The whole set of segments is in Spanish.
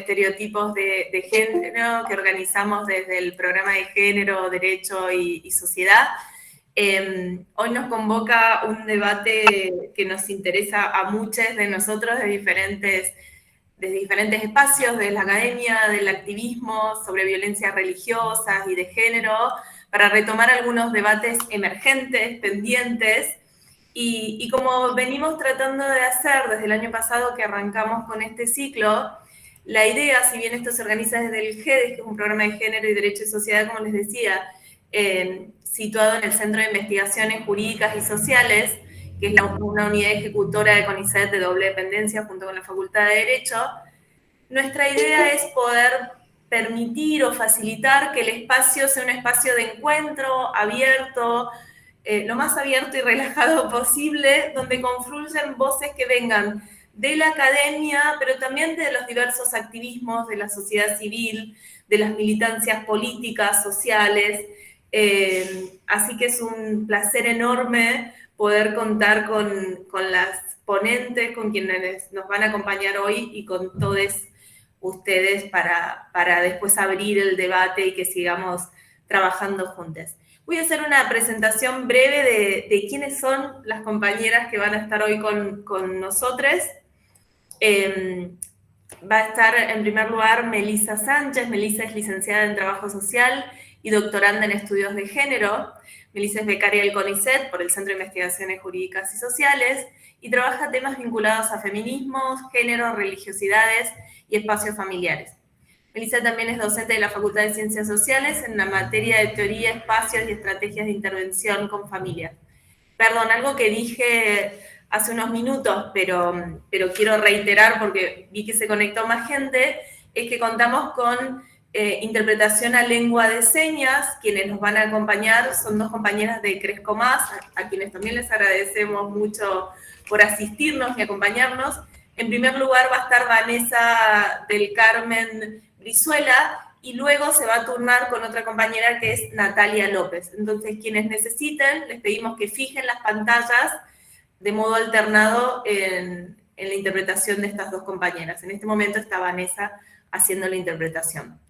estereotipos de género que organizamos desde el programa de Género, Derecho y Sociedad. Hoy nos convoca un debate que nos interesa a muchos de nosotros desde diferentes espacios, de la academia, del activismo, sobre violencias religiosas y de género, para retomar algunos debates emergentes, pendientes, y como venimos tratando de hacer desde el año pasado que arrancamos con este ciclo, la idea, si bien esto se organiza desde el GEDES, que es un programa de género y derecho y sociedad, como les decía, situado en el Centro de Investigaciones Jurídicas y Sociales, que es una unidad ejecutora de CONICET de doble dependencia junto con la Facultad de Derecho, nuestra idea es poder permitir o facilitar que el espacio sea un espacio de encuentro abierto, lo más abierto y relajado posible, donde confluyen voces que vengan de la academia, pero también de los diversos activismos de la sociedad civil, de las militancias políticas, sociales. Así que es un placer enorme poder contar con las ponentes, con quienes nos van a acompañar hoy y con todos ustedes para después abrir el debate y que sigamos trabajando juntos. Voy a hacer una presentación breve de quiénes son las compañeras que van a estar hoy con nosotros. Va a estar en primer lugar Melissa Sánchez. Melissa es licenciada en Trabajo Social y doctoranda en Estudios de Género. Melissa es becaria del CONICET por el Centro de Investigaciones Jurídicas y Sociales y trabaja temas vinculados a feminismos, género, religiosidades y espacios familiares. Melissa también es docente de la Facultad de Ciencias Sociales en la materia de teoría, espacios y estrategias de intervención con familias. Perdón, algo que dije hace unos minutos, pero quiero reiterar porque vi que se conectó más gente, es que contamos con interpretación a lengua de señas. Quienes nos van a acompañar son dos compañeras de Crezco Más, a quienes también les agradecemos mucho por asistirnos y acompañarnos. En primer lugar va a estar Vanessa del Carmen Brizuela, y luego se va a turnar con otra compañera que es Natalia López. Entonces, quienes necesiten, les pedimos que fijen las pantallas de modo alternado en la interpretación de estas dos compañeras. En este momento está Vanessa haciendo la interpretación.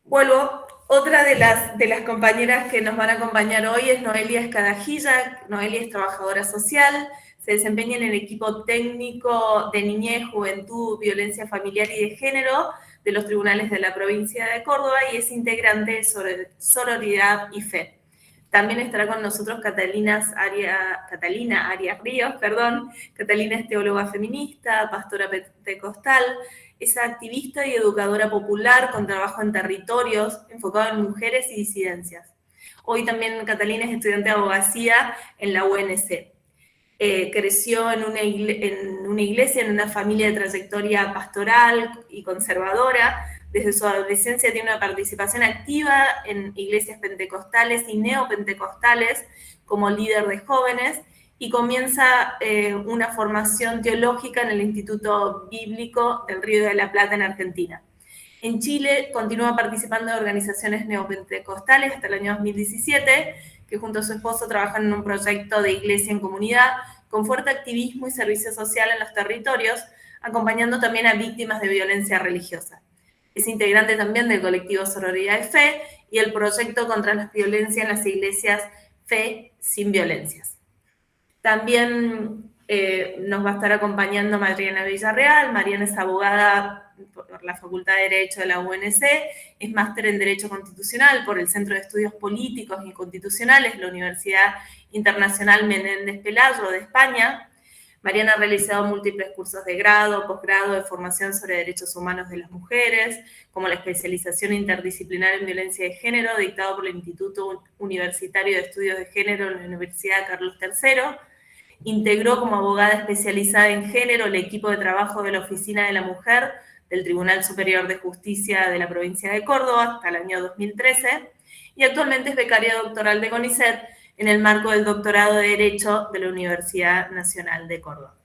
Vuelvo, otra de las compañeras que nos van a acompañar hoy es Noelia Escadajilla. Noelia es trabajadora social, se desempeña en el equipo técnico de niñez, juventud, violencia familiar y de género de los tribunales de la provincia de Córdoba y es integrante de Sororidad y Fe. También estará con nosotros Catalina Arias Ríos. Catalina es teóloga feminista, pastora pentecostal, es activista y educadora popular con trabajo en territorios enfocado en mujeres y disidencias. Hoy también Catalina es estudiante de abogacía en la UNC. Creció en una iglesia, en una familia de trayectoria pastoral y conservadora. Desde su adolescencia tiene una participación activa en iglesias pentecostales y neopentecostales como líder de jóvenes y comienza una formación teológica en el Instituto Bíblico del Río de la Plata en Argentina. En Chile continúa participando de organizaciones neopentecostales hasta el año 2017, que junto a su esposo trabajan en un proyecto de iglesia en comunidad con fuerte activismo y servicio social en los territorios, acompañando también a víctimas de violencia religiosa. Es integrante también del colectivo Sororidad y Fe y el proyecto contra la violencia en las iglesias Fe sin Violencias. También nos va a estar acompañando Mariana Villarreal. Mariana es abogada por la Facultad de Derecho de la UNC, es máster en Derecho Constitucional por el Centro de Estudios Políticos y Constitucionales, la Universidad Internacional Menéndez Pelayo de España. Mariana ha realizado múltiples cursos de grado, posgrado de formación sobre derechos humanos de las mujeres, como la especialización interdisciplinar en violencia de género, dictado por el Instituto Universitario de Estudios de Género en la Universidad Carlos III. Integró como abogada especializada en género el equipo de trabajo de la Oficina de la Mujer del Tribunal Superior de Justicia de la provincia de Córdoba hasta el año 2013 y actualmente es becaria doctoral de CONICET en el marco del doctorado de Derecho de la Universidad Nacional de Córdoba.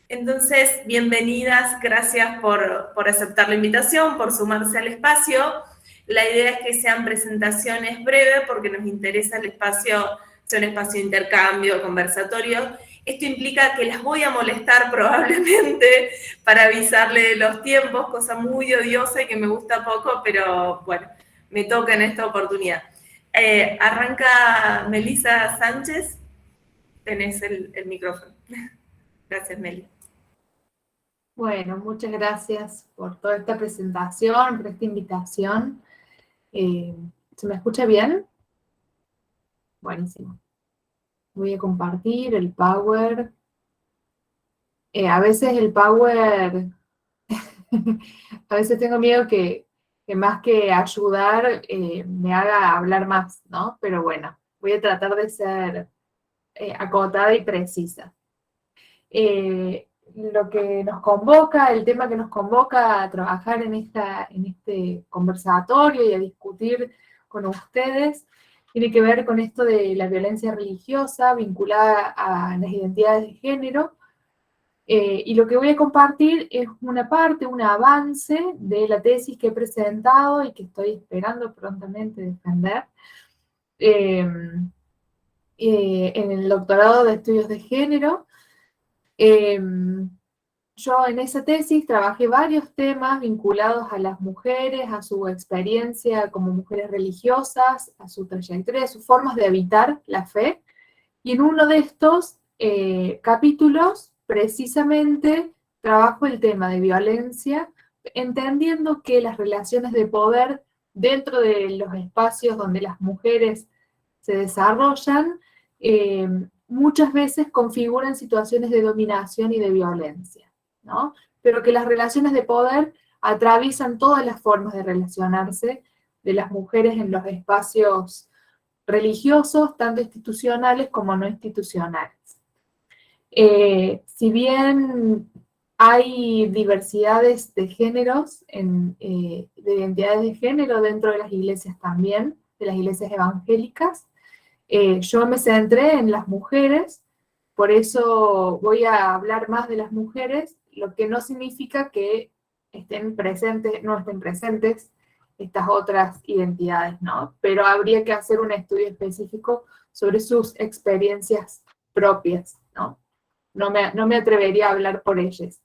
Entonces, bienvenidas, gracias por aceptar la invitación, por sumarse al espacio. La idea es que sean presentaciones breves porque nos interesa el espacio, sea un espacio de intercambio, conversatorio, Esto implica que las voy a molestar probablemente para avisarle de los tiempos, cosa muy odiosa y que me gusta poco, pero bueno, me toca en esta oportunidad. Arranca Melissa Sánchez, tenés el micrófono. Gracias, Meli. Bueno, muchas gracias por toda esta presentación, por esta invitación. ¿Se me escucha bien? Buenísimo. Voy a compartir el Power. A veces el Power, a veces tengo miedo que más que ayudar, me haga hablar más, ¿no? Pero bueno, voy a tratar de ser acotada y precisa. Lo que nos convoca, el tema que nos convoca a trabajar en este conversatorio y a discutir con ustedes, tiene que ver con esto de la violencia religiosa vinculada a las identidades de género. Y lo que voy a compartir es una parte, un avance de la tesis que he presentado y que estoy esperando prontamente defender en el doctorado de estudios de género. Yo en esa tesis trabajé varios temas vinculados a las mujeres, a su experiencia como mujeres religiosas, a su trayectoria, a sus formas de habitar la fe. Y en uno de estos capítulos, precisamente, trabajo el tema de violencia, entendiendo que las relaciones de poder dentro de los espacios donde las mujeres se desarrollan, muchas veces configuran situaciones de dominación y de violencia, ¿no? Pero que las relaciones de poder atraviesan todas las formas de relacionarse de las mujeres en los espacios religiosos, tanto institucionales como no institucionales. Si bien hay diversidades de géneros, de identidades de género dentro de las iglesias también, de las iglesias evangélicas, yo me centré en las mujeres, por eso voy a hablar más de las mujeres, lo que no significa que no estén presentes estas otras identidades, ¿no? Pero habría que hacer un estudio específico sobre sus experiencias propias, ¿no? No me atrevería a hablar por ellas.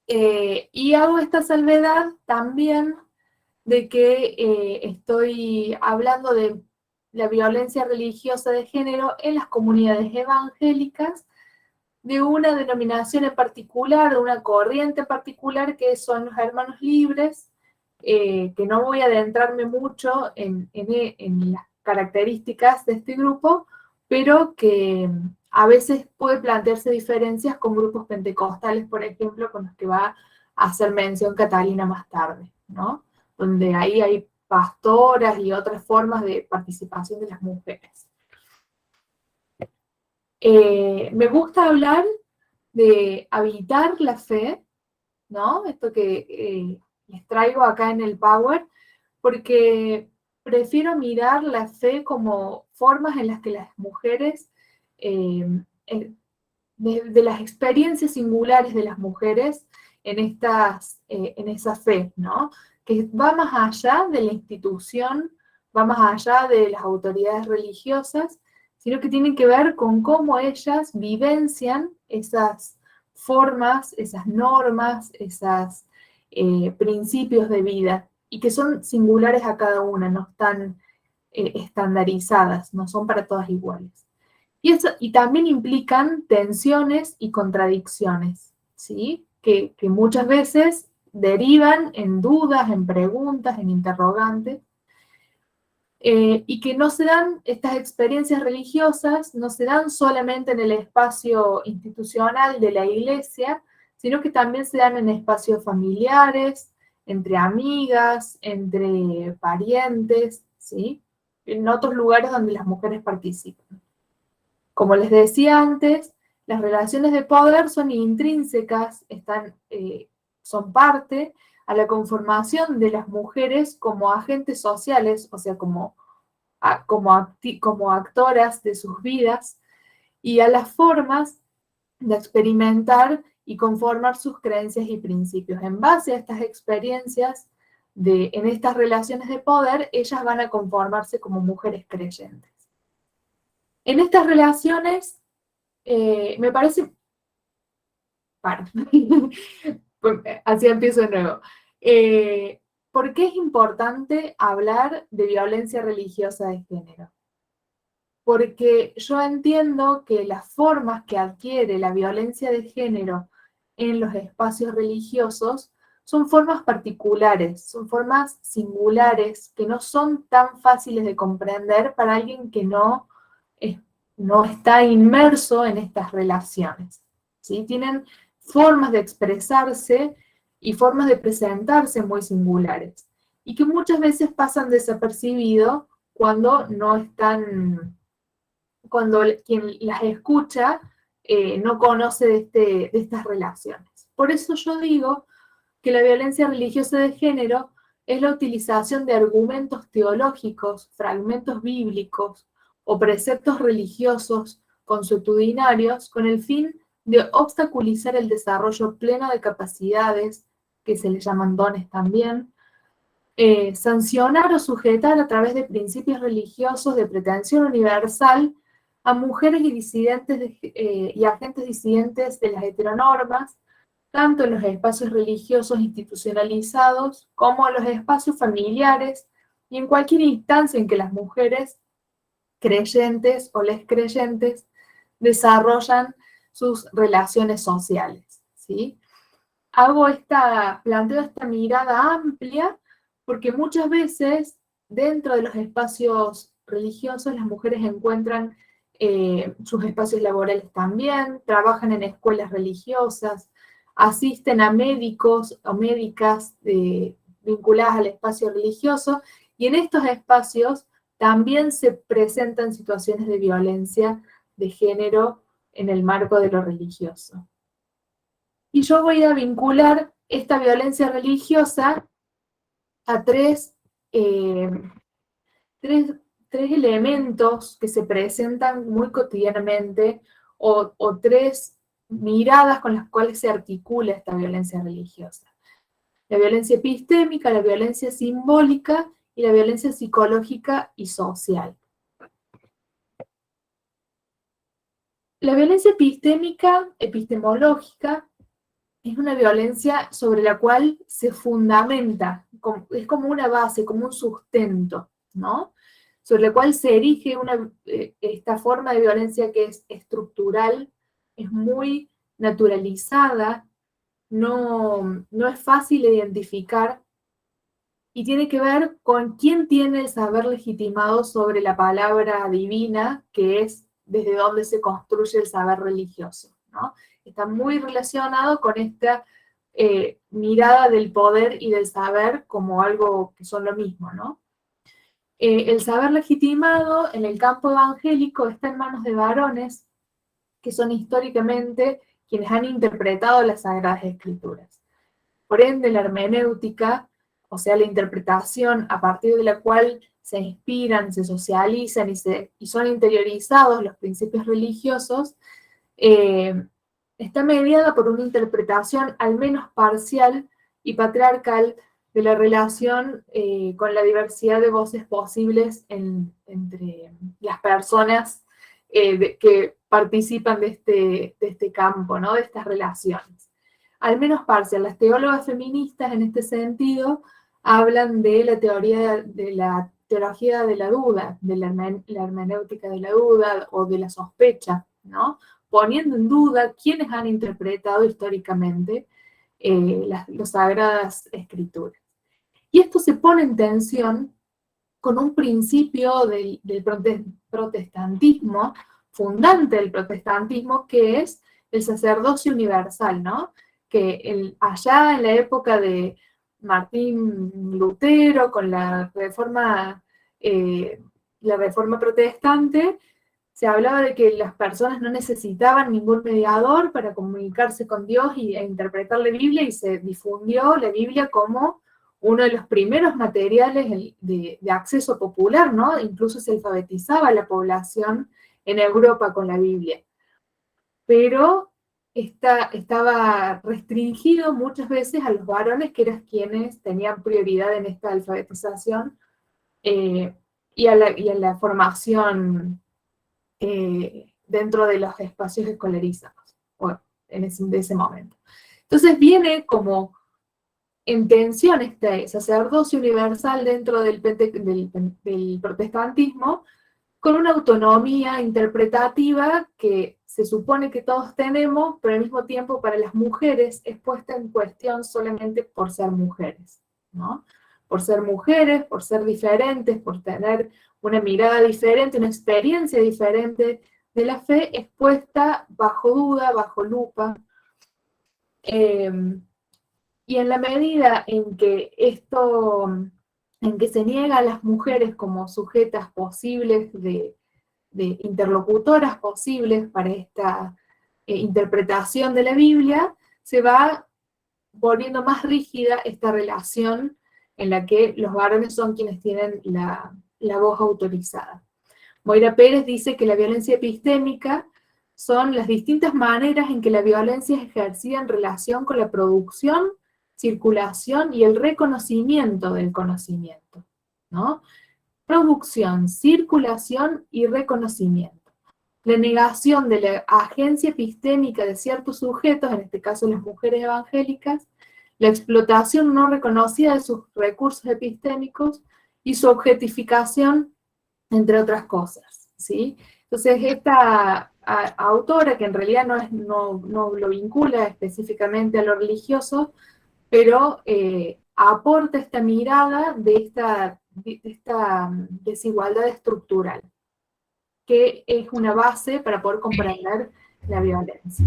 Y hago esta salvedad también de que estoy hablando de la violencia religiosa de género en las comunidades evangélicas, de una denominación en particular, de una corriente en particular, que son los hermanos libres, que no voy a adentrarme mucho en las características de este grupo, pero que a veces puede plantearse diferencias con grupos pentecostales, por ejemplo, con los que va a hacer mención Catalina más tarde, ¿no? Donde ahí hay pastoras y otras formas de participación de las mujeres. Me gusta hablar de habitar la fe, ¿no? Esto que les traigo acá en el Power, porque prefiero mirar la fe como formas en las que las mujeres, de las experiencias singulares de las mujeres en esa fe, ¿no? Que va más allá de la institución, va más allá de las autoridades religiosas, sino que tienen que ver con cómo ellas vivencian esas formas, esas normas, esos principios de vida, y que son singulares a cada una, no están estandarizadas, no son para todas iguales. Y también implican tensiones y contradicciones, ¿sí? Que muchas veces derivan en dudas, en preguntas, en interrogantes, y que no se dan, estas experiencias religiosas no se dan solamente en el espacio institucional de la iglesia, sino que también se dan en espacios familiares, entre amigas, entre parientes, ¿sí? En otros lugares donde las mujeres participan. Como les decía antes, las relaciones de poder son intrínsecas, son parte a la conformación de las mujeres como agentes sociales, o sea, como actoras de sus vidas, y a las formas de experimentar y conformar sus creencias y principios. En base a estas experiencias, en estas relaciones de poder, ellas van a conformarse como mujeres creyentes. En estas relaciones Me parece... Así empiezo de nuevo. ¿Por qué es importante hablar de violencia religiosa de género? Porque yo entiendo que las formas que adquiere la violencia de género en los espacios religiosos son formas particulares, son formas singulares que no son tan fáciles de comprender para alguien que no está inmerso en estas relaciones, ¿sí? Tienen formas de expresarse y formas de presentarse muy singulares y que muchas veces pasan desapercibido cuando no están cuando quien las escucha no conoce de estas relaciones. Por eso yo digo que la violencia religiosa de género es la utilización de argumentos teológicos, fragmentos bíblicos o preceptos religiosos consuetudinarios con el fin de obstaculizar el desarrollo pleno de capacidades, que se les llaman dones también, sancionar o sujetar a través de principios religiosos de pretensión universal a mujeres y disidentes y agentes disidentes de las heteronormas, tanto en los espacios religiosos institucionalizados como en los espacios familiares y en cualquier instancia en que las mujeres creyentes o les creyentes desarrollan sus relaciones sociales, ¿sí? Planteo esta mirada amplia porque muchas veces dentro de los espacios religiosos las mujeres encuentran sus espacios laborales también, trabajan en escuelas religiosas, asisten a médicos o médicas vinculadas al espacio religioso, y en estos espacios también se presentan situaciones de violencia de género en el marco de lo religioso. Y yo voy a vincular esta violencia religiosa a tres elementos que se presentan muy cotidianamente o tres miradas con las cuales se articula esta violencia religiosa. La violencia epistémica, la violencia simbólica y la violencia psicológica y social. La violencia epistemológica, es una violencia sobre la cual se fundamenta, es como una base, como un sustento, ¿no? Sobre la cual se erige esta forma de violencia que es estructural, es muy naturalizada, no es fácil de identificar y tiene que ver con quién tiene el saber legitimado sobre la palabra divina, que es desde donde se construye el saber religioso, ¿no? Está muy relacionado con esta mirada del poder y del saber como algo que son lo mismo, ¿no? El saber legitimado en el campo evangélico está en manos de varones que son históricamente quienes han interpretado las Sagradas Escrituras. Por ende, la hermenéutica, o sea, la interpretación a partir de la cual se inspiran, se socializan y son interiorizados los principios religiosos, está mediada por una interpretación al menos parcial y patriarcal de la relación con la diversidad de voces posibles entre las personas que participan de este campo, ¿no? De estas relaciones. Al menos parcial. Las teólogas feministas en este sentido hablan de la teología de la duda, de la hermenéutica de la duda o de la sospecha, ¿no? Poniendo en duda quiénes han interpretado históricamente las Sagradas Escrituras. Y esto se pone en tensión con un principio del protestantismo, fundante del protestantismo, que es el sacerdocio universal, ¿no? Que allá en la época de Martín Lutero, con la reforma protestante, se hablaba de que las personas no necesitaban ningún mediador para comunicarse con Dios e interpretar la Biblia, y se difundió la Biblia como uno de los primeros materiales de acceso popular, ¿no? Incluso se alfabetizaba a la población en Europa con la Biblia. Pero estaba restringido muchas veces a los varones, que eran quienes tenían prioridad en esta alfabetización y a la formación dentro de los espacios escolarizados, bueno, de ese momento. Entonces viene como en tensión este sacerdocio universal dentro del protestantismo, con una autonomía interpretativa que se supone que todos tenemos, pero al mismo tiempo para las mujeres es puesta en cuestión solamente por ser mujeres, ¿no? Por ser mujeres, por ser diferentes, por tener una mirada diferente, una experiencia diferente de la fe, es puesta bajo duda, bajo lupa. Y en la medida en que en que se niega a las mujeres como sujetas posibles de interlocutoras posibles para esta interpretación de la Biblia, se va volviendo más rígida esta relación en la que los varones son quienes tienen la voz autorizada. Moira Pérez dice que la violencia epistémica son las distintas maneras en que la violencia es ejercida en relación con la producción, circulación y el reconocimiento del conocimiento, ¿no? Producción, circulación y reconocimiento. La negación de la agencia epistémica de ciertos sujetos, en este caso las mujeres evangélicas, la explotación no reconocida de sus recursos epistémicos y su objetificación, entre otras cosas, ¿sí? Entonces, esta autora, que en realidad no lo vincula específicamente a lo religioso, pero aporta esta mirada de esta desigualdad estructural, que es una base para poder comprender la violencia.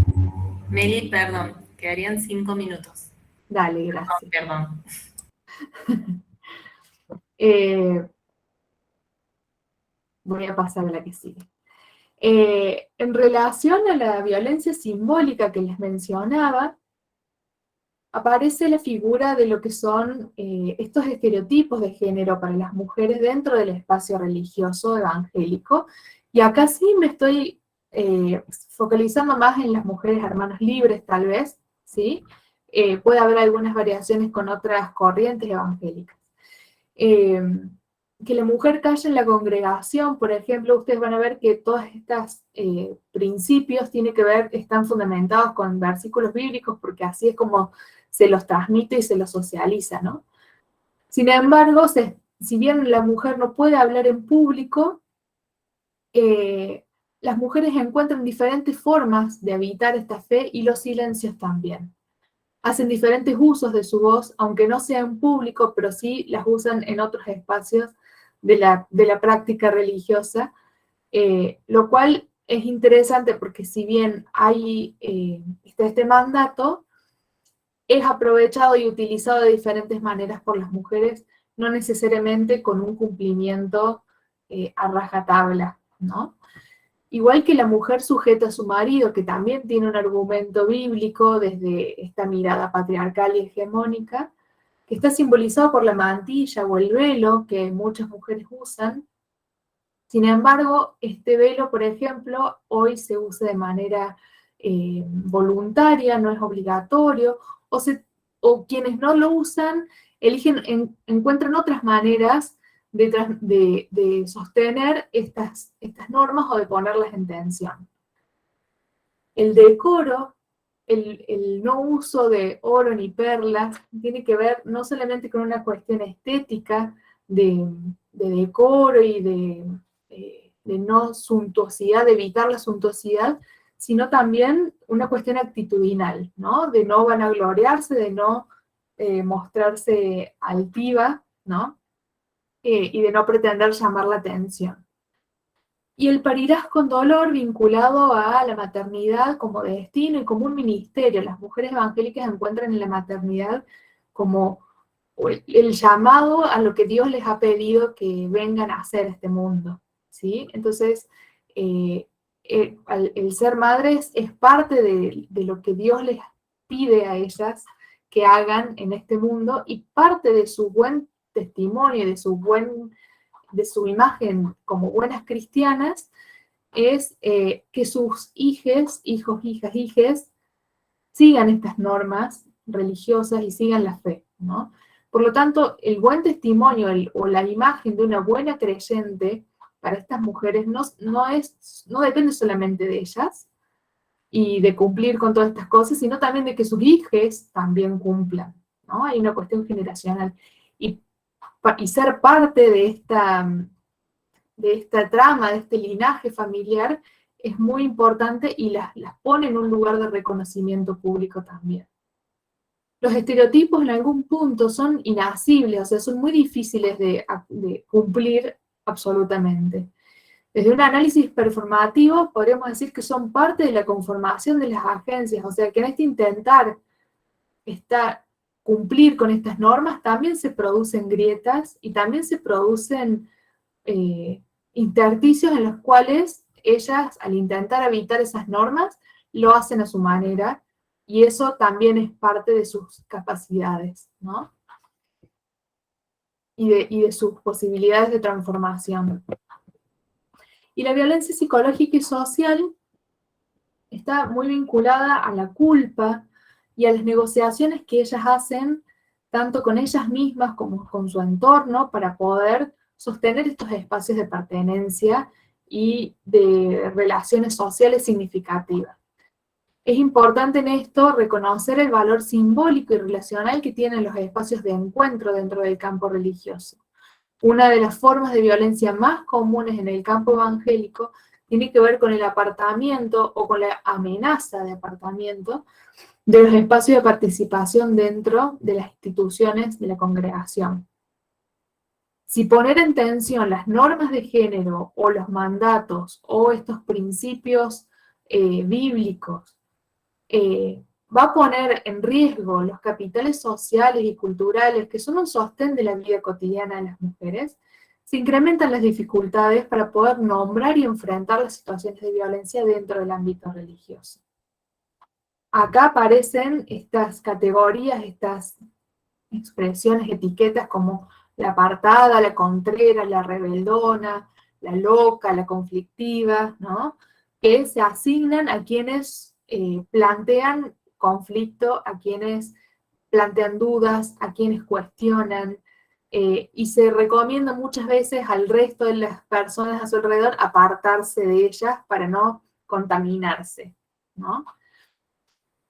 Meli, perdón, quedarían 5 minutos. Dale, gracias. Perdón. Voy a pasar a la que sigue. En relación a la violencia simbólica que les mencionaba, aparece la figura de lo que son estos estereotipos de género para las mujeres dentro del espacio religioso evangélico, y acá sí me estoy focalizando más en las mujeres hermanas libres, tal vez, ¿sí? Puede haber algunas variaciones con otras corrientes evangélicas. Que la mujer calle en la congregación, por ejemplo, ustedes van a ver que todos estos principios están fundamentados con versículos bíblicos, porque así es como se los transmite y se los socializa, ¿no? Sin embargo, si bien la mujer no puede hablar en público, las mujeres encuentran diferentes formas de habitar esta fe y los silencios también. Hacen diferentes usos de su voz, aunque no sea en público, pero sí las usan en otros espacios de la práctica religiosa, lo cual es interesante porque si bien hay este mandato, es aprovechado y utilizado de diferentes maneras por las mujeres, no necesariamente con un cumplimiento a rajatabla, ¿no? Igual que la mujer sujeta a su marido, que también tiene un argumento bíblico desde esta mirada patriarcal y hegemónica, que está simbolizado por la mantilla o el velo que muchas mujeres usan. Sin embargo, este velo, por ejemplo, hoy se usa de manera voluntaria, no es obligatorio, o quienes no lo usan encuentran otras maneras de sostener estas normas o de ponerlas en tensión. El decoro, el no uso de oro ni perlas, tiene que ver no solamente con una cuestión estética de decoro y de no suntuosidad, de evitar la suntuosidad, sino también una cuestión actitudinal, ¿no? De no vanagloriarse, de no mostrarse altiva, ¿no? Y de no pretender llamar la atención. Y el parirás con dolor vinculado a la maternidad como destino y como un ministerio. Las mujeres evangélicas encuentran en la maternidad como el llamado a lo que Dios les ha pedido que vengan a hacer este mundo, ¿sí? Entonces, el ser madres es parte de lo que Dios les pide a ellas que hagan en este mundo, y parte de su buen testimonio, de su imagen como buenas cristianas, es que sus hijos, hijas, sigan estas normas religiosas y sigan la fe, ¿no? Por lo tanto, el buen testimonio o la imagen de una buena creyente para estas mujeres no depende solamente de ellas y de cumplir con todas estas cosas, sino también de que sus hijos también cumplan, ¿no? Hay una cuestión generacional. Y, y ser parte de esta trama, de este linaje familiar, es muy importante y las pone en un lugar de reconocimiento público también. Los estereotipos en algún punto son inasibles, o sea, son muy difíciles de cumplir absolutamente. Desde un análisis performativo podríamos decir que son parte de la conformación de las agencias, o sea, que en este intentar cumplir con estas normas también se producen grietas y también se producen intersticios en los cuales ellas, al intentar evitar esas normas, lo hacen a su manera, y eso también es parte de sus capacidades, ¿no? Y de sus posibilidades de transformación. Y la violencia psicológica y social está muy vinculada a la culpa y a las negociaciones que ellas hacen, tanto con ellas mismas como con su entorno, para poder sostener estos espacios de pertenencia y de relaciones sociales significativas. Es importante en esto reconocer el valor simbólico y relacional que tienen los espacios de encuentro dentro del campo religioso. Una de las formas de violencia más comunes en el campo evangélico tiene que ver con el apartamiento o con la amenaza de apartamiento de los espacios de participación dentro de las instituciones de la congregación. Si poner en tensión las normas de género o los mandatos o estos principios bíblicos va a poner en riesgo los capitales sociales y culturales que son un sostén de la vida cotidiana de las mujeres, se incrementan las dificultades para poder nombrar y enfrentar las situaciones de violencia dentro del ámbito religioso. Acá aparecen estas categorías, estas expresiones, etiquetas como la apartada, la contrera, la rebeldona, la loca, la conflictiva, ¿no? Que se asignan a quienes plantean conflicto, a quienes plantean dudas, a quienes cuestionan, y se recomienda muchas veces al resto de las personas a su alrededor apartarse de ellas para no contaminarse, ¿no?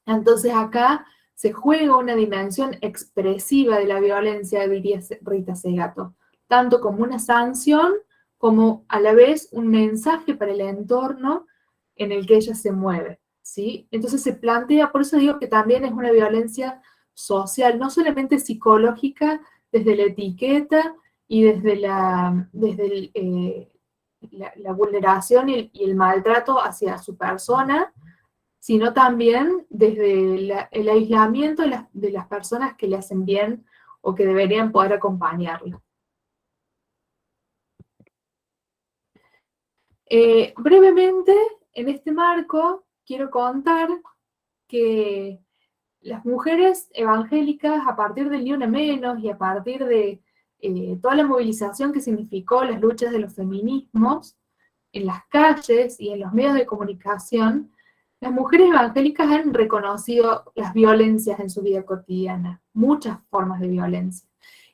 Entonces acá se juega una dimensión expresiva de la violencia, diría Rita Segato, tanto como una sanción, como a la vez un mensaje para el entorno en el que ella se mueve, ¿sí? Entonces se plantea, por eso digo que también es una violencia social, no solamente psicológica, desde la etiqueta y desde la vulneración y el maltrato hacia su persona, sino también desde el aislamiento de las personas que le hacen bien o que deberían poder acompañarlo. Brevemente, en este marco, quiero contar que las mujeres evangélicas, a partir del Ni Una Menos y a partir de toda la movilización que significó las luchas de los feminismos en las calles y en los medios de comunicación, las mujeres evangélicas han reconocido las violencias en su vida cotidiana, muchas formas de violencia,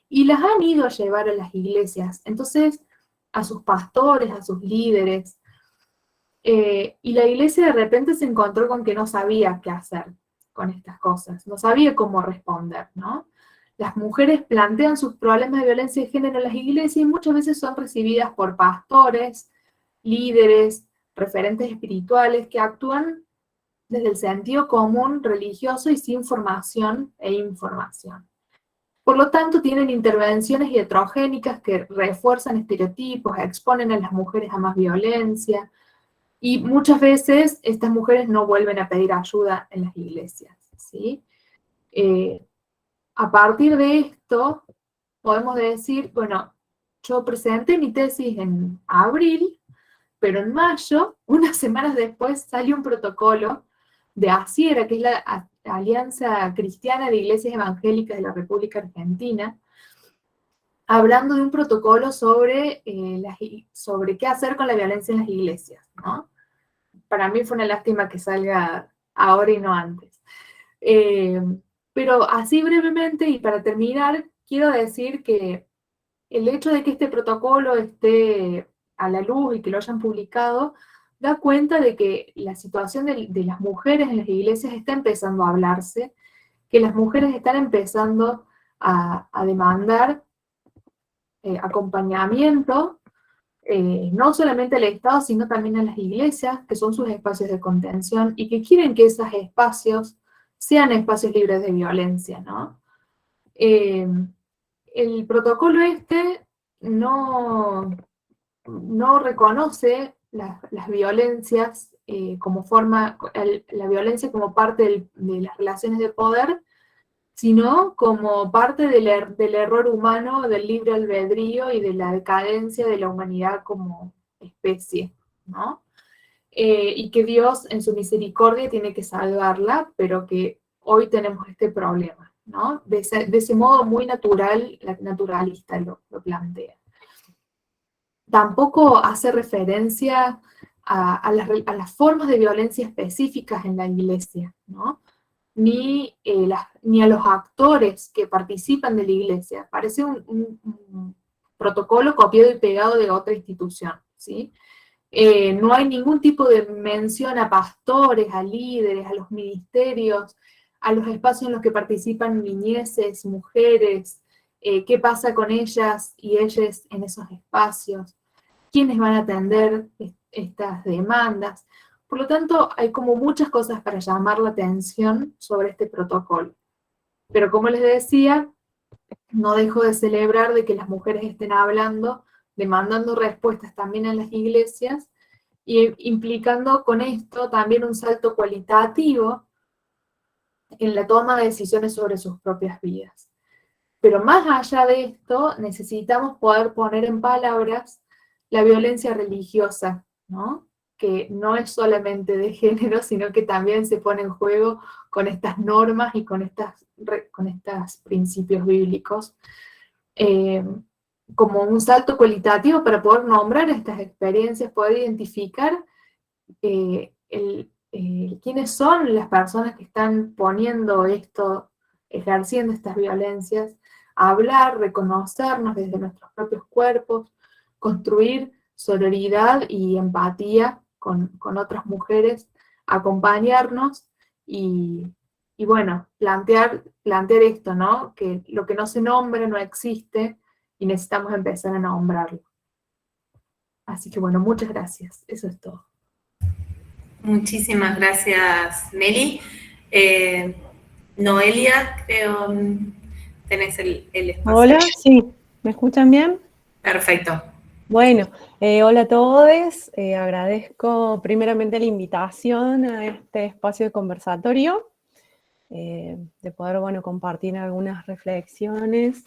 y las han ido a llevar a las iglesias, entonces a sus pastores, a sus líderes, y la iglesia de repente se encontró con que no sabía qué hacer con estas cosas, no sabía cómo responder, ¿no? Las mujeres plantean sus problemas de violencia de género en las iglesias y muchas veces son recibidas por pastores, líderes, referentes espirituales que actúan desde el sentido común religioso y sin formación e información. Por lo tanto, tienen intervenciones heterogénicas que refuerzan estereotipos, exponen a las mujeres a más violencia, y muchas veces estas mujeres no vuelven a pedir ayuda en las iglesias, ¿sí? A partir de esto, podemos decir, bueno, yo presenté mi tesis en abril, pero en mayo, unas semanas después, salió un protocolo de ACIERA, que es la Alianza Cristiana de Iglesias Evangélicas de la República Argentina, hablando de un protocolo sobre qué hacer con la violencia en las iglesias, ¿no? Para mí fue una lástima que salga ahora y no antes. Pero así brevemente, y para terminar, quiero decir que el hecho de que este protocolo esté a la luz y que lo hayan publicado, da cuenta de que la situación de las mujeres en las iglesias está empezando a hablarse, que las mujeres están empezando a demandar acompañamiento, no solamente al Estado, sino también a las iglesias, que son sus espacios de contención, y que quieren que esos espacios sean espacios libres de violencia, ¿no? El protocolo este no reconoce las violencias como la violencia como parte de las relaciones de poder, sino como parte del error humano, del libre albedrío y de la decadencia de la humanidad como especie, ¿no? Y que Dios en su misericordia tiene que salvarla, pero que hoy tenemos este problema, ¿no? De ese modo muy naturalista lo plantea. Tampoco hace referencia a las formas de violencia específicas en la iglesia, ¿no? Ni a los actores que participan de la iglesia. Parece un protocolo copiado y pegado de otra institución, ¿sí? No hay ningún tipo de mención a pastores, a líderes, a los ministerios, a los espacios en los que participan niñeces, mujeres, qué pasa con ellas y ellos en esos espacios, quiénes van a atender estas demandas. Por lo tanto, hay como muchas cosas para llamar la atención sobre este protocolo. Pero como les decía, no dejo de celebrar de que las mujeres estén hablando, demandando respuestas también en las iglesias, y implicando con esto también un salto cualitativo en la toma de decisiones sobre sus propias vidas. Pero más allá de esto, necesitamos poder poner en palabras la violencia religiosa, ¿no? Que no es solamente de género, sino que también se pone en juego con estas normas y con estos principios bíblicos, como un salto cualitativo para poder nombrar estas experiencias, poder identificar quiénes son las personas que están poniendo esto, ejerciendo estas violencias, hablar, reconocernos desde nuestros propios cuerpos, construir sororidad y empatía con otras mujeres, acompañarnos y bueno, plantear esto, ¿no? Que lo que no se nombra no existe y necesitamos empezar a nombrarlo. Así que bueno, muchas gracias. Eso es todo. Muchísimas gracias, Meli. Noelia, creo tenés el espacio. Hola, sí, ¿me escuchan bien? Perfecto. Bueno, hola a todos. Agradezco primeramente la invitación a este espacio de conversatorio, de poder, bueno, compartir algunas reflexiones,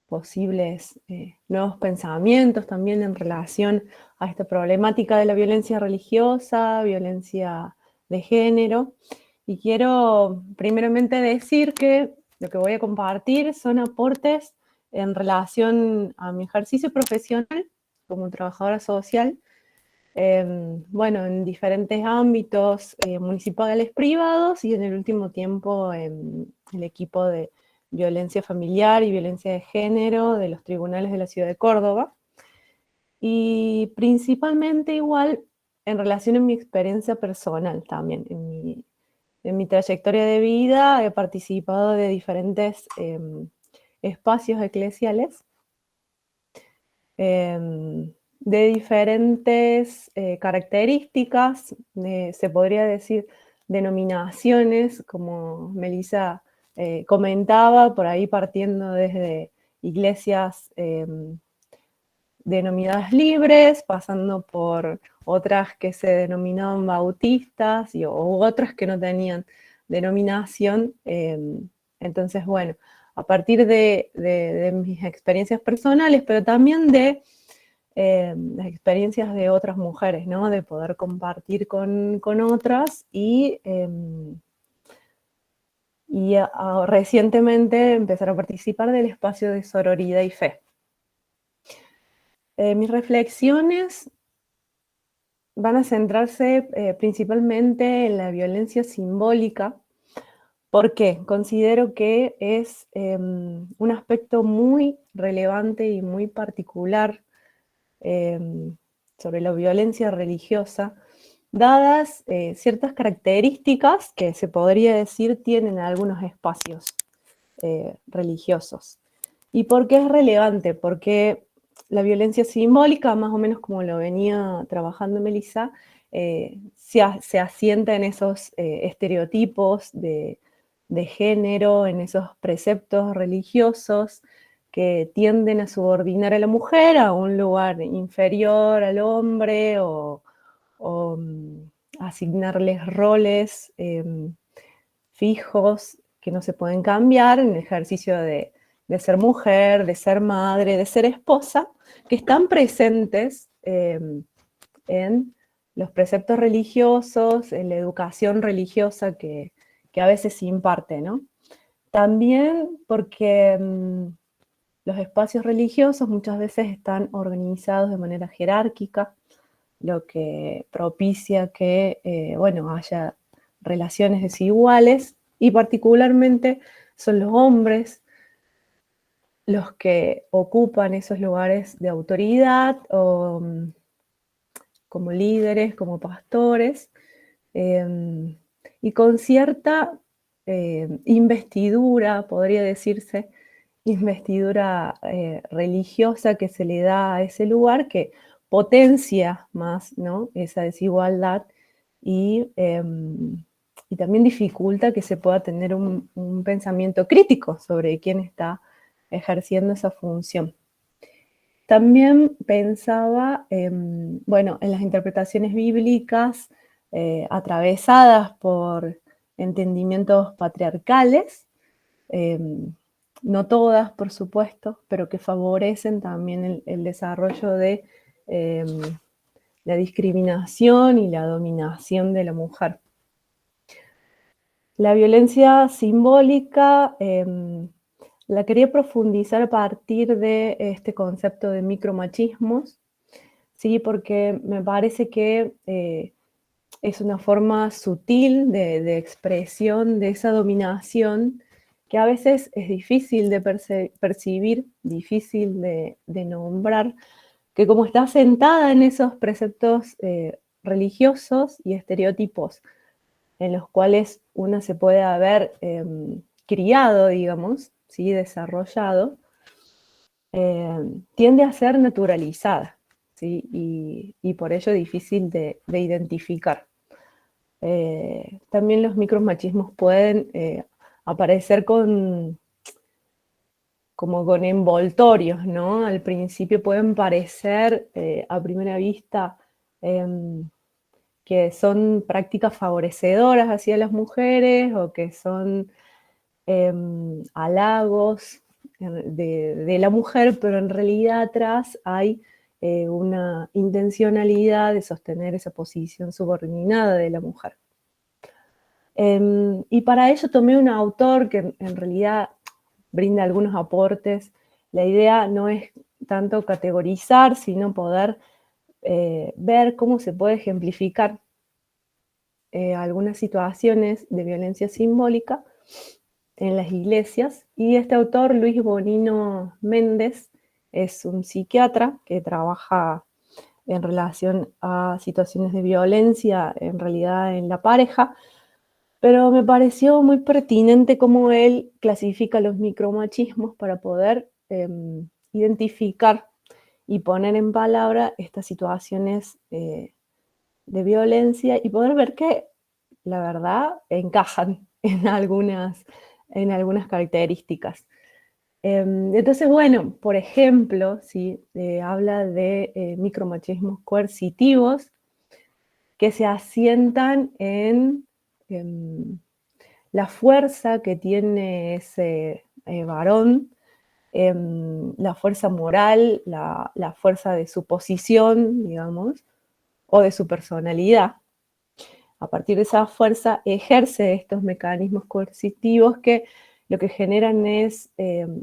posibles nuevos pensamientos también en relación a esta problemática de la violencia religiosa, violencia de género. Y quiero primeramente decir que lo que voy a compartir son aportes en relación a mi ejercicio profesional como trabajadora social, bueno, en diferentes ámbitos municipales privados y en el último tiempo en el equipo de violencia familiar y violencia de género de los tribunales de la ciudad de Córdoba. Y principalmente igual en relación a mi experiencia personal también, en mi trayectoria de vida he participado de diferentes espacios eclesiales, de diferentes características, se podría decir denominaciones, como Melissa comentaba, por ahí partiendo desde iglesias denominadas libres, pasando por otras que se denominaban bautistas u otras que no tenían denominación. Entonces, bueno, a partir de mis experiencias personales, pero también de las experiencias de otras mujeres, ¿no? De poder compartir con otras y recientemente empezar a participar del espacio de sororidad y fe. Mis reflexiones van a centrarse principalmente en la violencia simbólica, porque considero que es un aspecto muy relevante y muy particular sobre la violencia religiosa, dadas ciertas características que se podría decir tienen algunos espacios religiosos. ¿Y por qué es relevante? Porque la violencia simbólica, más o menos como lo venía trabajando Melissa, se asienta en esos estereotipos de género, en esos preceptos religiosos que tienden a subordinar a la mujer a un lugar inferior al hombre o asignarles roles fijos que no se pueden cambiar en el ejercicio de ser mujer, de ser madre, de ser esposa, que están presentes en los preceptos religiosos, en la educación religiosa que a veces se imparte, ¿no? También porque los espacios religiosos muchas veces están organizados de manera jerárquica, lo que propicia que, haya relaciones desiguales, y particularmente son los hombres los que ocupan esos lugares de autoridad o como líderes, como pastores, y con cierta investidura, podría decirse, investidura religiosa que se le da a ese lugar, que potencia más, ¿no?, esa desigualdad y también dificulta que se pueda tener un pensamiento crítico sobre quién está ejerciendo esa función. También pensaba, en las interpretaciones bíblicas atravesadas por entendimientos patriarcales, no todas, por supuesto, pero que favorecen también el desarrollo de la discriminación y la dominación de la mujer. La violencia simbólica la quería profundizar a partir de este concepto de micromachismos, ¿sí? Porque me parece que es una forma sutil de expresión de esa dominación que a veces es difícil de percibir, difícil de nombrar, que como está sentada en esos preceptos religiosos y estereotipos en los cuales uno se puede haber criado, digamos, ¿sí?, desarrollado, tiende a ser naturalizada, ¿sí? Y por ello difícil de identificar. También los micromachismos pueden aparecer como con envoltorios, ¿no? Al principio pueden parecer a primera vista que son prácticas favorecedoras hacia las mujeres o que son halagos de la mujer, pero en realidad atrás hay una intencionalidad de sostener esa posición subordinada de la mujer. Y para ello tomé un autor que en realidad brinda algunos aportes. La idea no es tanto categorizar, sino poder ver cómo se puede ejemplificar algunas situaciones de violencia simbólica en las iglesias. Y este autor, Luis Bonino Méndez, es un psiquiatra que trabaja en relación a situaciones de violencia, en realidad en la pareja, pero me pareció muy pertinente cómo él clasifica los micromachismos para poder identificar y poner en palabra estas situaciones de violencia y poder ver que, la verdad, encajan en algunas características. Entonces, bueno, por ejemplo, ¿sí? Habla de micromachismos coercitivos que se asientan en la fuerza que tiene ese varón, la fuerza moral, la fuerza de su posición, digamos, o de su personalidad. A partir de esa fuerza ejerce estos mecanismos coercitivos que lo que generan es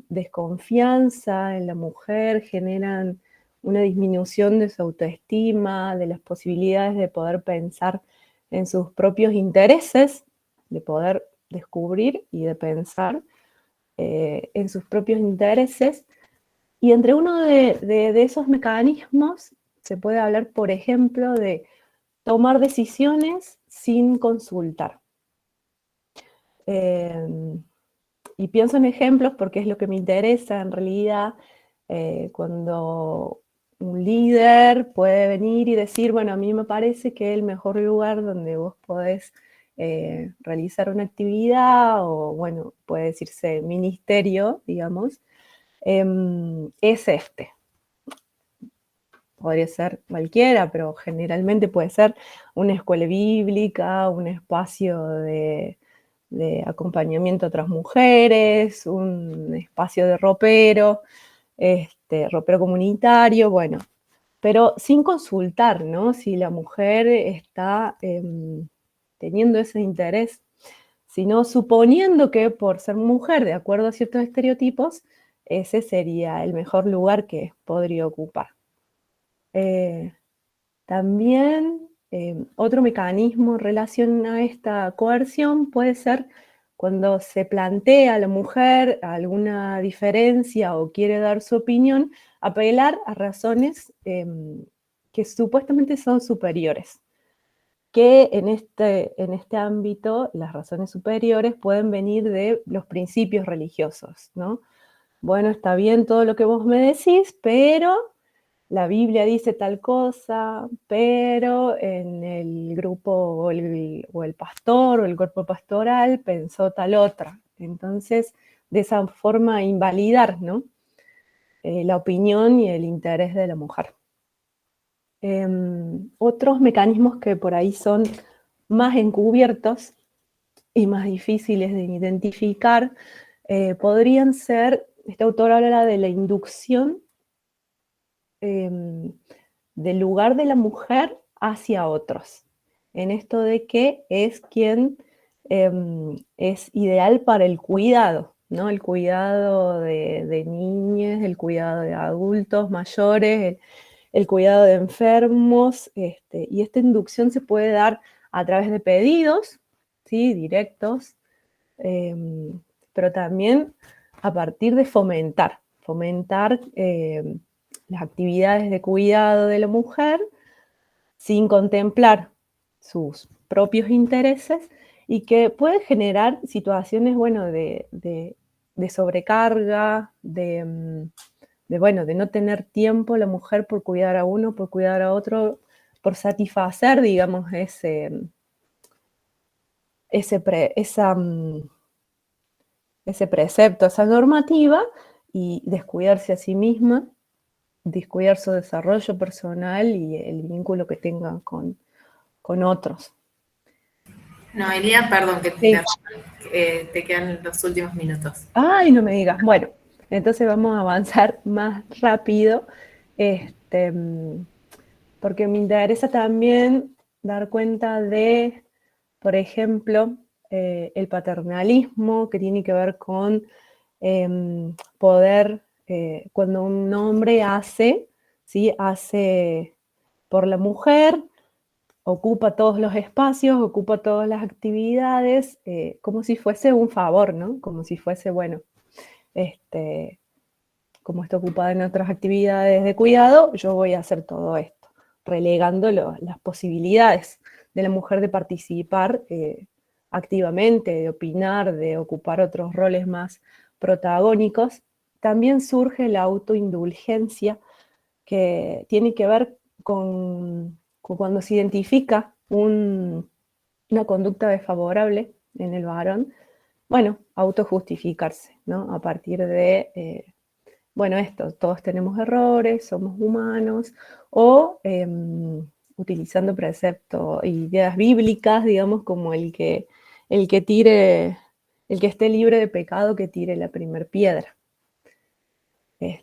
desconfianza en la mujer, generan una disminución de su autoestima, de las posibilidades de poder pensar en sus propios intereses, de poder descubrir y de pensar en sus propios intereses, Y entre uno de esos mecanismos se puede hablar, por ejemplo, de tomar decisiones sin consultar. Y pienso en ejemplos porque es lo que me interesa en realidad, cuando un líder puede venir y decir, bueno, a mí me parece que el mejor lugar donde vos podés realizar una actividad, o bueno, puede decirse ministerio, digamos, es este. Podría ser cualquiera, pero generalmente puede ser una escuela bíblica, un espacio de acompañamiento a otras mujeres, un espacio de ropero, ropero comunitario, bueno, pero sin consultar, ¿no? Si la mujer está teniendo ese interés, sino suponiendo que por ser mujer, de acuerdo a ciertos estereotipos, ese sería el mejor lugar que podría ocupar. También otro mecanismo en relación a esta coerción puede ser cuando se plantea a la mujer alguna diferencia o quiere dar su opinión, apelar a razones que supuestamente son superiores, que en este ámbito las razones superiores pueden venir de los principios religiosos, ¿no? Bueno, está bien todo lo que vos me decís, pero la Biblia dice tal cosa, pero en el grupo o el pastor o el cuerpo pastoral pensó tal otra. Entonces, de esa forma invalidar, ¿no? La opinión y el interés de la mujer. Otros mecanismos que por ahí son más encubiertos y más difíciles de identificar podrían ser, este autor habla de la inducción del lugar de la mujer hacia otros, en esto de que es quien es ideal para el cuidado, ¿no? El cuidado de niñas, el cuidado de adultos mayores, el cuidado de enfermos, y esta inducción se puede dar a través de pedidos, ¿sí? Directos, pero también a partir de fomentar las actividades de cuidado de la mujer sin contemplar sus propios intereses, y que puede generar situaciones, bueno, de sobrecarga, de no tener tiempo la mujer por cuidar a uno, por cuidar a otro, por satisfacer, digamos, ese precepto, esa normativa, y descuidarse a sí misma, descuidar su desarrollo personal y el vínculo que tenga con otros. Noelia, perdón que Sí. te quedan los últimos minutos. Ay, no me digas. Bueno, entonces vamos a avanzar más rápido, porque me interesa también dar cuenta de, por ejemplo, el paternalismo, que tiene que ver con poder, cuando un hombre hace, ¿sí? Hace por la mujer, ocupa todos los espacios, ocupa todas las actividades, como si fuese un favor, ¿no? Como si fuese, bueno, como está ocupada en otras actividades de cuidado, yo voy a hacer todo esto, relegando las posibilidades de la mujer de participar activamente, de opinar, de ocupar otros roles más protagónicos. También surge la autoindulgencia, que tiene que ver con cuando se identifica una conducta desfavorable en el varón, bueno, autojustificarse, ¿no? A partir de, bueno, todos tenemos errores, somos humanos, o utilizando preceptos, ideas bíblicas, digamos, como el que esté libre de pecado, que tire la primer piedra.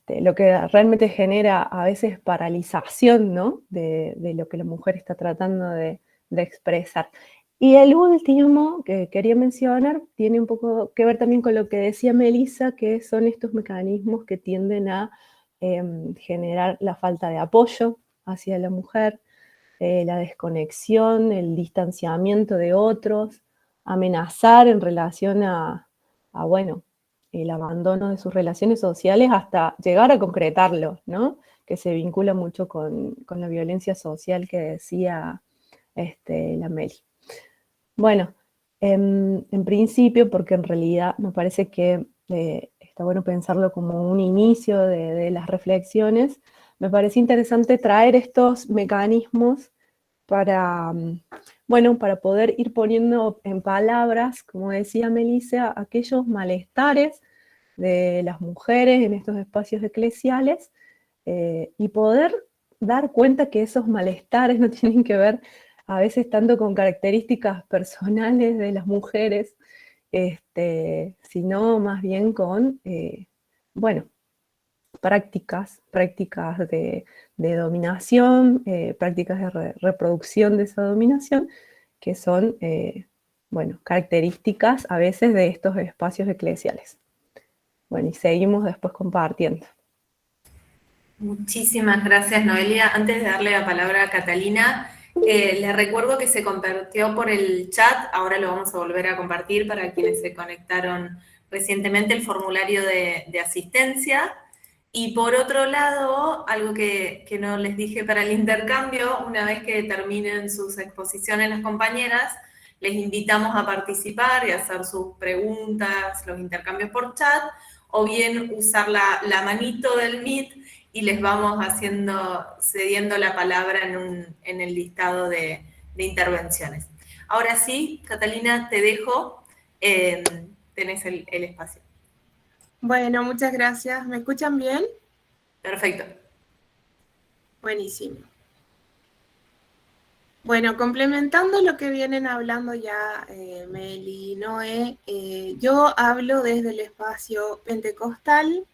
Lo que realmente genera a veces paralización, ¿no? de lo que la mujer está tratando de expresar. Y el último que quería mencionar tiene un poco que ver también con lo que decía Melissa, que son estos mecanismos que tienden a generar la falta de apoyo hacia la mujer, la desconexión, el distanciamiento de otros, amenazar en relación a bueno, el abandono de sus relaciones sociales hasta llegar a concretarlo, ¿no? Que se vincula mucho con la violencia social que decía la Meli. Bueno, en principio, porque en realidad me parece que está bueno pensarlo como un inicio de las reflexiones, me parece interesante traer estos mecanismos para, bueno, para poder ir poniendo en palabras, como decía Melissa, aquellos malestares de las mujeres en estos espacios eclesiales, y poder dar cuenta que esos malestares no tienen que ver a veces tanto con características personales de las mujeres, sino más bien con, bueno, prácticas de dominación, prácticas de reproducción de esa dominación, que son, bueno, características a veces de estos espacios eclesiales. Bueno, y seguimos después compartiendo. Muchísimas gracias, Noelia. Antes de darle la palabra a Catalina, les recuerdo que se compartió por el chat, ahora lo vamos a volver a compartir para quienes se conectaron recientemente, el formulario de asistencia. Y por otro lado, algo que no les dije para el intercambio, una vez que terminen sus exposiciones las compañeras, les invitamos a participar y a hacer sus preguntas, los intercambios por chat, o bien usar la manito del Meet y les vamos cediendo la palabra en el listado de intervenciones. Ahora sí, Catalina, te dejo, tenés el espacio. Bueno, muchas gracias. ¿Me escuchan bien? Perfecto. Buenísimo. Bueno, complementando lo que vienen hablando ya Meli y Noé, yo hablo desde el espacio pentecostal.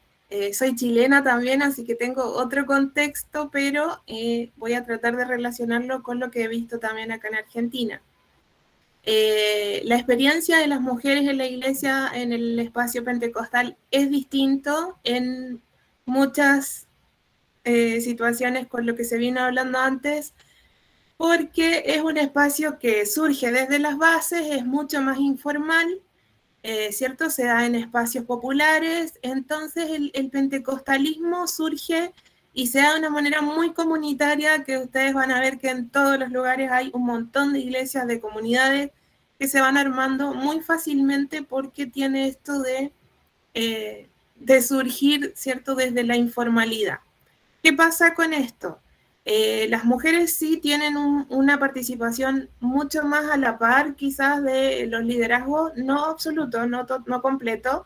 Soy chilena también, así que tengo otro contexto, pero voy a tratar de relacionarlo con lo que he visto también acá en Argentina. La experiencia de las mujeres en la iglesia en el espacio pentecostal es distinto en muchas situaciones con lo que se vino hablando antes, porque es un espacio que surge desde las bases, es mucho más informal, ¿cierto? Se da en espacios populares, entonces el pentecostalismo surge y se da de una manera muy comunitaria, que ustedes van a ver que en todos los lugares hay un montón de iglesias, de comunidades que se van armando muy fácilmente porque tiene esto de surgir, ¿cierto? Desde la informalidad. ¿Qué pasa con esto? Las mujeres sí tienen una participación mucho más a la par quizás de los liderazgos, no absoluto, no completo.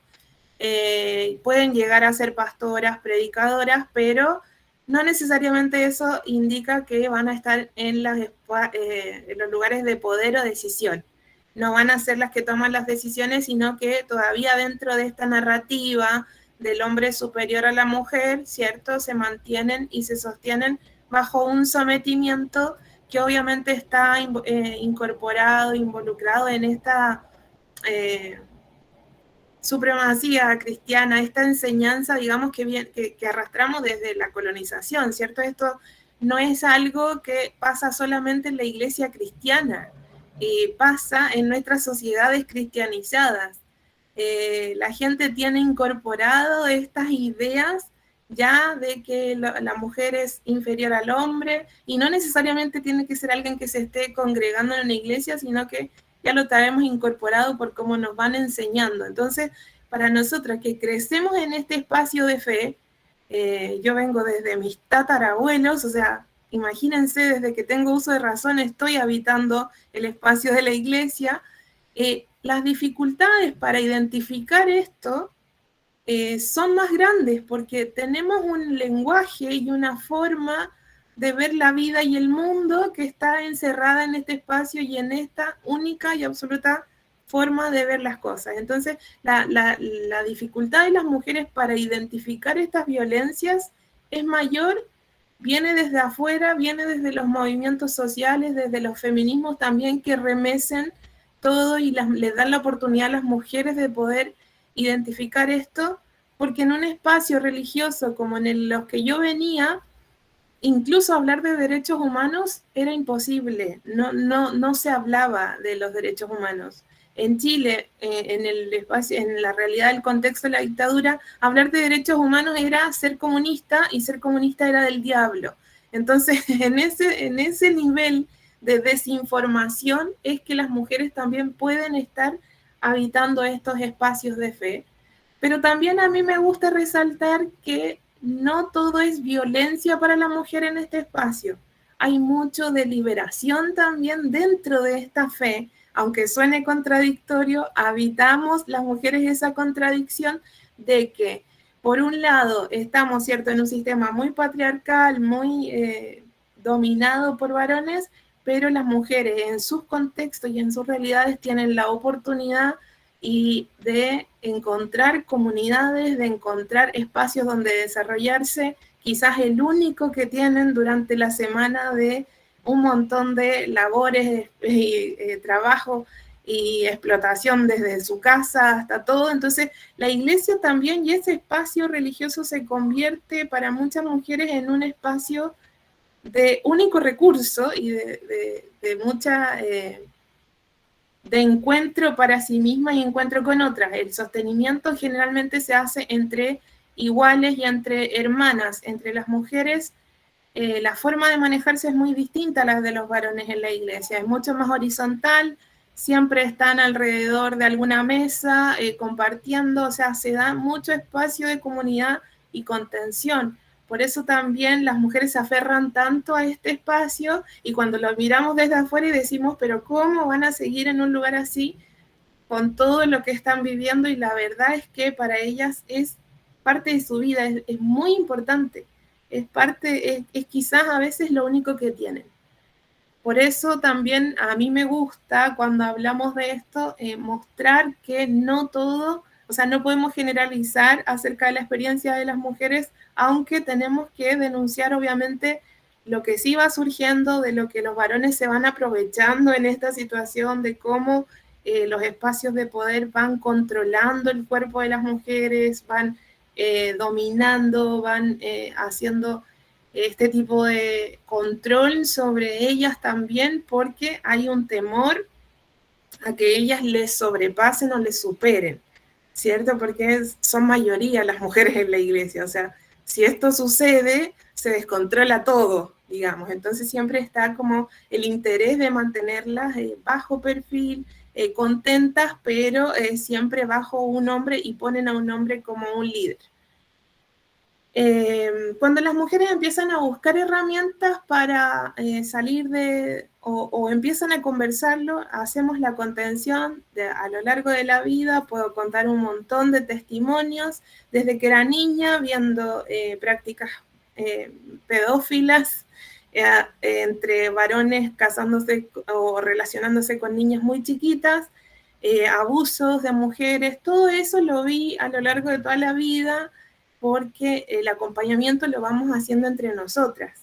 Pueden llegar a ser pastoras, predicadoras, pero no necesariamente eso indica que van a estar en los lugares de poder o decisión. No van a ser las que toman las decisiones, sino que todavía dentro de esta narrativa del hombre superior a la mujer, ¿cierto? Se mantienen y se sostienen bajo un sometimiento que obviamente está incorporado, involucrado en esta supremacía cristiana, esta enseñanza, digamos, que arrastramos desde la colonización, ¿cierto? Esto no es algo que pasa solamente en la iglesia cristiana, pasa en nuestras sociedades cristianizadas. La gente tiene incorporado estas ideas ya de que la mujer es inferior al hombre, y no necesariamente tiene que ser alguien que se esté congregando en una iglesia, sino que ya lo traemos incorporado por cómo nos van enseñando. Entonces, para nosotras que crecemos en este espacio de fe, yo vengo desde mis tatarabuelos, o sea, imagínense, desde que tengo uso de razón estoy habitando el espacio de la iglesia. Las dificultades para identificar esto son más grandes porque tenemos un lenguaje y una forma de ver la vida y el mundo que está encerrada en este espacio y en esta única y absoluta forma de ver las cosas. Entonces, la dificultad de las mujeres para identificar estas violencias es mayor, viene desde afuera, viene desde los movimientos sociales, desde los feminismos también, que remecen todo y les dan la oportunidad a las mujeres de poder identificar esto, porque en un espacio religioso como en los que yo venía, incluso hablar de derechos humanos era imposible, no se hablaba de los derechos humanos. en Chile, en el espacio, en la realidad del contexto de la dictadura, hablar de derechos humanos era ser comunista y ser comunista era del diablo. Entonces, en ese nivel de desinformación es que las mujeres también pueden estar habitando estos espacios de fe. Pero también a mí me gusta resaltar que no todo es violencia para la mujer en este espacio. Hay mucho de liberación también dentro de esta fe. Aunque suene contradictorio, habitamos las mujeres esa contradicción de que, por un lado, estamos, ¿cierto?, en un sistema muy patriarcal, muy dominado por varones, pero las mujeres en sus contextos y en sus realidades tienen la oportunidad y de encontrar comunidades, de encontrar espacios donde desarrollarse, quizás el único que tienen durante la semana de un montón de labores, trabajo y explotación desde su casa hasta todo. Entonces, la iglesia también y ese espacio religioso se convierte para muchas mujeres en un espacio de único recurso y de mucha... de encuentro para sí misma y encuentro con otras. El sostenimiento generalmente se hace entre iguales y entre hermanas. Entre las mujeres, la forma de manejarse es muy distinta a la de los varones en la iglesia. Es mucho más horizontal, siempre están alrededor de alguna mesa, compartiendo, o sea, se da mucho espacio de comunidad y contención. Por eso también las mujeres se aferran tanto a este espacio y cuando lo miramos desde afuera y decimos, pero ¿cómo van a seguir en un lugar así con todo lo que están viviendo? Y la verdad es que para ellas es parte de su vida, es muy importante, es parte, es quizás a veces lo único que tienen. Por eso también a mí me gusta cuando hablamos de esto, mostrar que no todo, o sea, no podemos generalizar acerca de la experiencia de las mujeres, aunque tenemos que denunciar obviamente lo que sí va surgiendo, de lo que los varones se van aprovechando en esta situación, de cómo los espacios de poder van controlando el cuerpo de las mujeres, van dominando, van haciendo este tipo de control sobre ellas también, porque hay un temor a que ellas les sobrepasen o les superen, ¿cierto? Porque son mayoría las mujeres en la iglesia, o sea, si esto sucede, se descontrola todo, digamos. Entonces siempre está como el interés de mantenerlas bajo perfil, contentas, pero siempre bajo un hombre y ponen a un hombre como un líder. Cuando las mujeres empiezan a buscar herramientas para salir de, o empiezan a conversarlo, hacemos la contención a lo largo de la vida. Puedo contar un montón de testimonios, desde que era niña, viendo prácticas pedófilas, entre varones casándose o relacionándose con niñas muy chiquitas, abusos de mujeres, todo eso lo vi a lo largo de toda la vida, porque el acompañamiento lo vamos haciendo entre nosotras.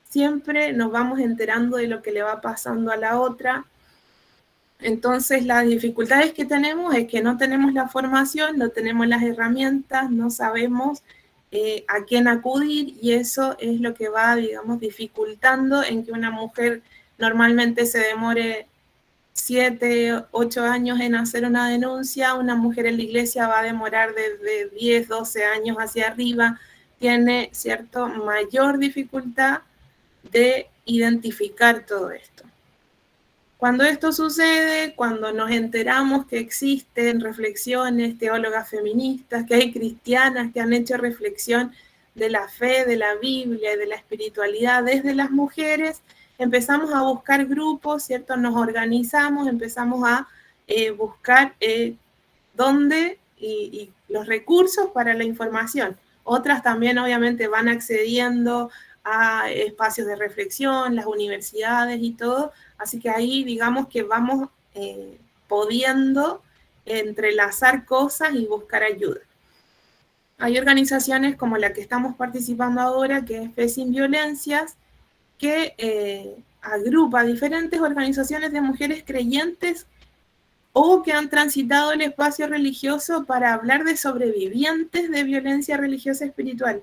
Siempre nos vamos enterando de lo que le va pasando a la otra. Entonces, las dificultades que tenemos es que no tenemos la formación, no tenemos las herramientas, no sabemos a quién acudir, y eso es lo que va, digamos, dificultando en que una mujer normalmente se demore 7, 8 años en hacer una denuncia. Una mujer en la iglesia va a demorar desde 10, 12 años hacia arriba, tiene, ¿cierto?, mayor dificultad de identificar todo esto. Cuando esto sucede, cuando nos enteramos que existen reflexiones, teólogas feministas, que hay cristianas que han hecho reflexión de la fe, de la Biblia y de la espiritualidad desde las mujeres, empezamos a buscar grupos, ¿cierto? Nos organizamos, empezamos a buscar dónde y los recursos para la información. Otras también obviamente van accediendo a espacios de reflexión, las universidades y todo, así que ahí digamos que vamos pudiendo entrelazar cosas y buscar ayuda. Hay organizaciones como la que estamos participando ahora, que es Fe Sin Violencias, que agrupa diferentes organizaciones de mujeres creyentes o que han transitado el espacio religioso para hablar de sobrevivientes de violencia religiosa espiritual,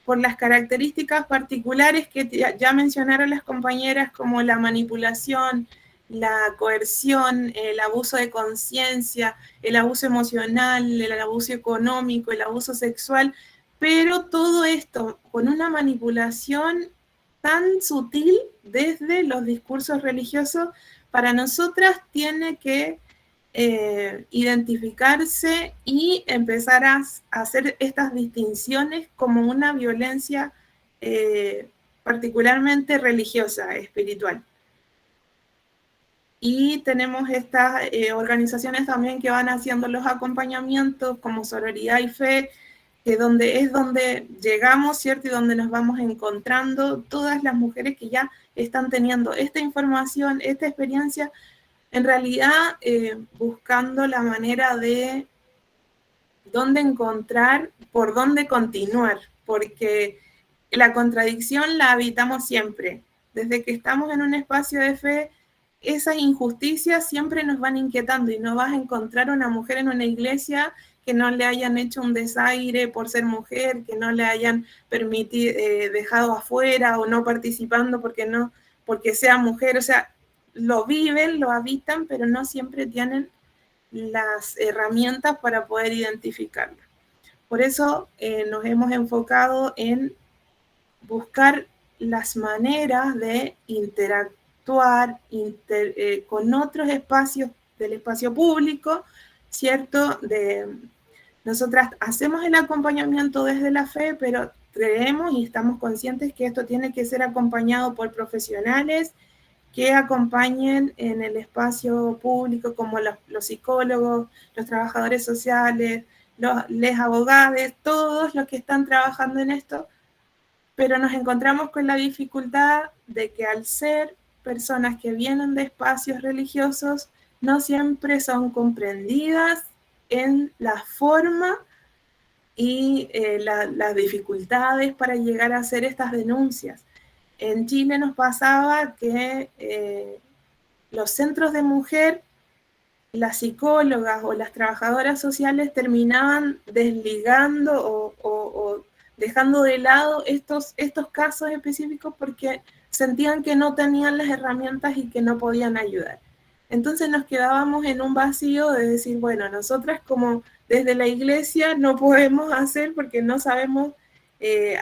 por las características particulares que ya mencionaron las compañeras, como la manipulación, la coerción, el abuso de conciencia, el abuso emocional, el abuso económico, el abuso sexual, pero todo esto con una manipulación tan sutil desde los discursos religiosos, para nosotras tiene que identificarse y empezar a hacer estas distinciones como una violencia particularmente religiosa, espiritual. Y tenemos estas organizaciones también que van haciendo los acompañamientos como Sororidad y Fe, que es donde llegamos, ¿cierto? Y donde nos vamos encontrando todas las mujeres que ya están teniendo esta información, esta experiencia, en realidad buscando la manera de dónde encontrar, por dónde continuar, porque la contradicción la habitamos siempre. Desde que estamos en un espacio de fe, esas injusticias siempre nos van inquietando y no vas a encontrar una mujer en una iglesia que no le hayan hecho un desaire por ser mujer, que no le hayan permitido, dejado afuera o no participando porque sea mujer. O sea, lo viven, lo habitan, pero no siempre tienen las herramientas para poder identificarlo. Por eso nos hemos enfocado en buscar las maneras de interactuar con otros espacios del espacio público, ¿cierto? Nosotras hacemos el acompañamiento desde la fe, pero creemos y estamos conscientes que esto tiene que ser acompañado por profesionales que acompañen en el espacio público, como los psicólogos, los trabajadores sociales, los abogados, todos los que están trabajando en esto, pero nos encontramos con la dificultad de que al ser personas que vienen de espacios religiosos, no siempre son comprendidas en la forma y las dificultades para llegar a hacer estas denuncias. En Chile nos pasaba que los centros de mujer, las psicólogas o las trabajadoras sociales terminaban desligando o dejando de lado estos casos específicos porque sentían que no tenían las herramientas y que no podían ayudar. Entonces nos quedábamos en un vacío de decir, bueno, nosotras como desde la iglesia no podemos hacer porque no sabemos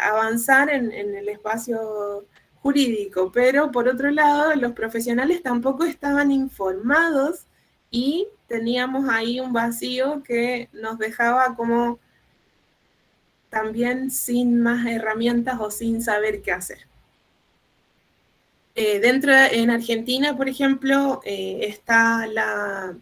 avanzar en el espacio jurídico, pero por otro lado los profesionales tampoco estaban informados y teníamos ahí un vacío que nos dejaba como también sin más herramientas o sin saber qué hacer. En Argentina, por ejemplo, está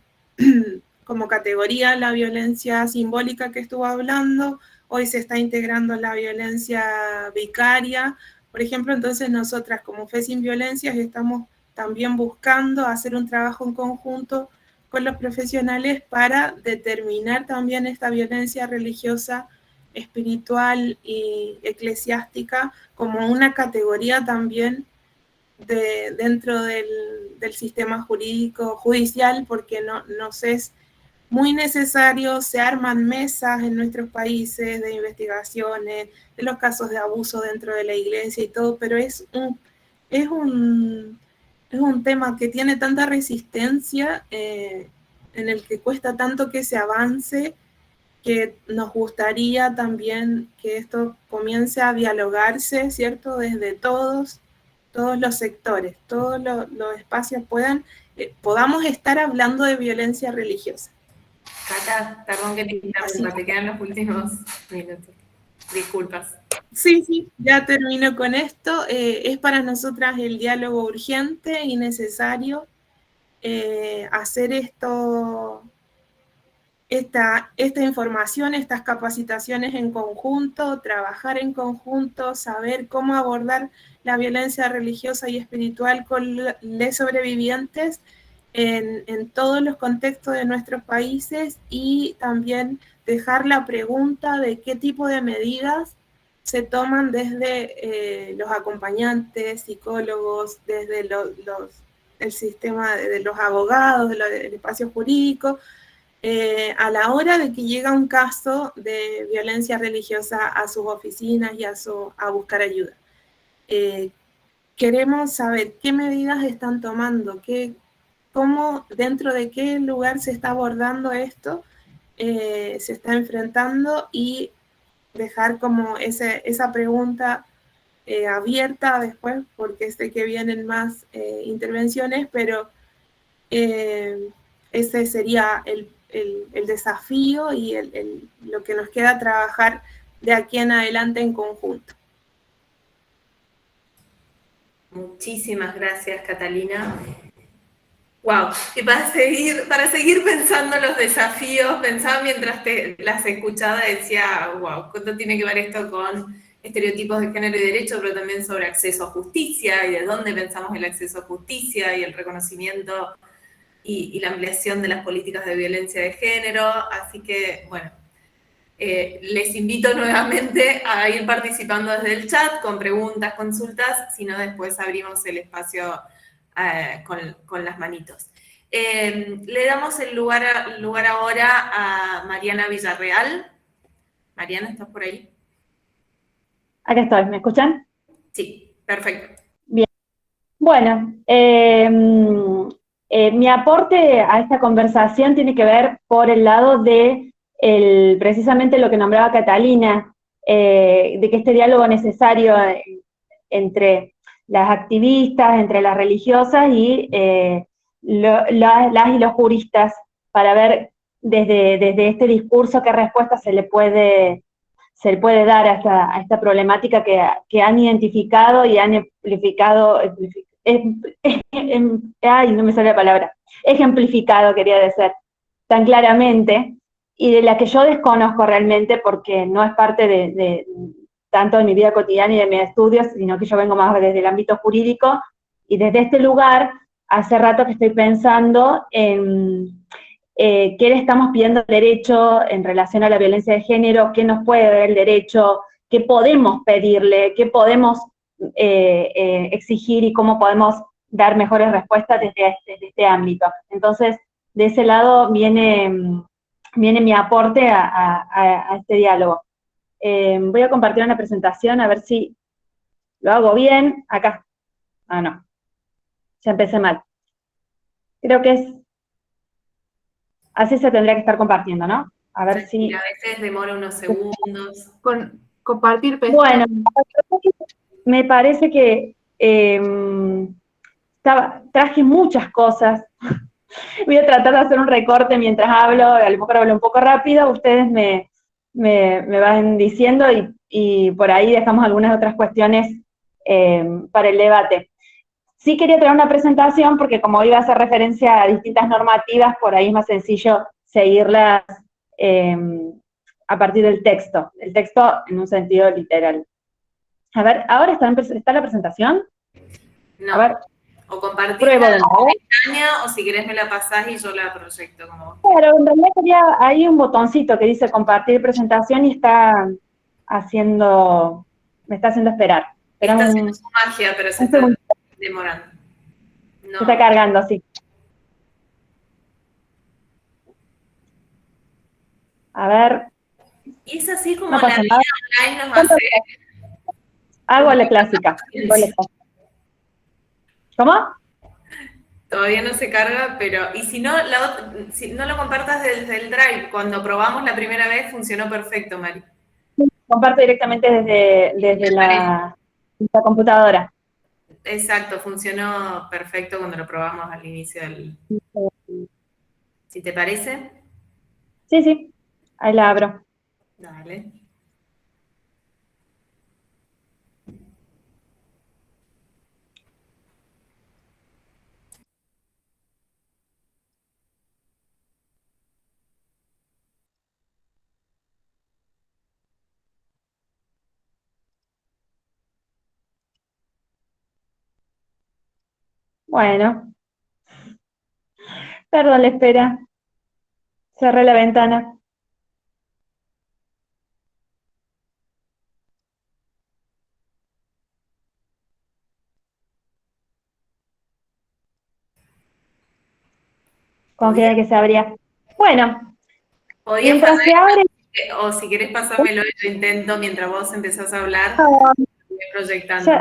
como categoría la violencia simbólica que estuvo hablando, hoy se está integrando la violencia vicaria, por ejemplo. Entonces nosotras como Fe Sin Violencias estamos también buscando hacer un trabajo en conjunto con los profesionales para determinar también esta violencia religiosa, espiritual y eclesiástica como una categoría también dentro del sistema jurídico, judicial, porque nos es muy necesario. Se arman mesas en nuestros países de investigaciones, de los casos de abuso dentro de la iglesia y todo, pero es un tema que tiene tanta resistencia, en el que cuesta tanto que se avance, que nos gustaría también que esto comience a dialogarse, ¿cierto? Desde todos los sectores, todos los espacios podamos estar hablando de violencia religiosa. Cata, perdón que te interrumpa, te quedan los últimos minutos. Disculpas. Sí, ya termino con esto. Es para nosotras el diálogo urgente y necesario hacer esta información, estas capacitaciones en conjunto, trabajar en conjunto, saber cómo abordar la violencia religiosa y espiritual con los sobrevivientes en todos los contextos de nuestros países, y también dejar la pregunta de qué tipo de medidas se toman desde los acompañantes, psicólogos, desde el sistema de los abogados, del espacio jurídico, a la hora de que llega un caso de violencia religiosa a sus oficinas y a buscar ayuda. Queremos saber qué medidas están tomando, qué cómo, dentro de qué lugar se está abordando esto, se está enfrentando, y dejar como esa pregunta abierta después, porque sé que vienen más intervenciones, pero ese sería el desafío y lo que nos queda trabajar de aquí en adelante en conjunto. Muchísimas gracias, Catalina. Wow, y para seguir pensando los desafíos, pensaba mientras las escuchaba, decía, wow, ¿cuánto tiene que ver esto con estereotipos de género y derecho, pero también sobre acceso a justicia y de dónde pensamos el acceso a justicia y el reconocimiento y la ampliación de las políticas de violencia de género? Así que, bueno, les invito nuevamente a ir participando desde el chat con preguntas, consultas, si no después abrimos el espacio con las manitos. Le damos el lugar ahora a Mariana Villarreal. Mariana, ¿estás por ahí? Acá estoy, ¿me escuchan? Sí, perfecto. Bien. Bueno, mi aporte a esta conversación tiene que ver por el lado de precisamente lo que nombraba Catalina, de que este diálogo necesario entre las activistas, entre las religiosas y las y los juristas, para ver desde este discurso qué respuesta se le puede dar a esta problemática que han identificado y han amplificado, ay, no me sale la palabra, ejemplificado, quería decir, tan claramente, y de la que yo desconozco realmente porque no es parte de tanto de mi vida cotidiana y de mis estudios, sino que yo vengo más desde el ámbito jurídico, y desde este lugar, hace rato que estoy pensando en qué le estamos pidiendo al derecho en relación a la violencia de género, qué nos puede dar el derecho, qué podemos pedirle, qué podemos exigir y cómo podemos dar mejores respuestas desde este ámbito. Entonces, de ese lado viene mi aporte a este diálogo. Voy a compartir una presentación a ver si lo hago bien. Acá. Ah, no. Ya empecé mal. Creo que es así, se tendría que estar compartiendo, ¿no? A ver si... A veces demora unos segundos. Compartir pestaña. Bueno, me parece que traje muchas cosas. Voy a tratar de hacer un recorte mientras hablo, a lo mejor hablo un poco rápido, ustedes me van diciendo y por ahí dejamos algunas otras cuestiones para el debate. Sí quería traer una presentación porque como iba a hacer referencia a distintas normativas, por ahí es más sencillo seguirlas a partir del texto. El texto en un sentido literal. A ver, ¿ahora está la presentación? No. A ver. O compartir Pruebo de nuevo. pestaña, o si querés me la pasás y yo la proyecto como... Claro, en realidad sería, hay un botoncito que dice compartir presentación y me está haciendo esperar. Está haciendo su magia, pero se está demorando. No. Se está cargando, sí. A ver. Y es así como No la pasa vida nada. online nos hace... Hago la clásica. ¿Cómo? Todavía no se carga, pero... Y si no, si no lo compartas desde el Drive, cuando probamos la primera vez funcionó perfecto, Mari. Comparto directamente desde la computadora. Exacto, funcionó perfecto cuando lo probamos al inicio del... ¿Si te parece? Sí, sí. Ahí la abro. Dale. Bueno. Perdón la espera. Cerré la ventana. Confía que se abría. Bueno, mientras se abre... O si querés pasármelo, yo intento, mientras vos empezás a hablar, voy proyectando.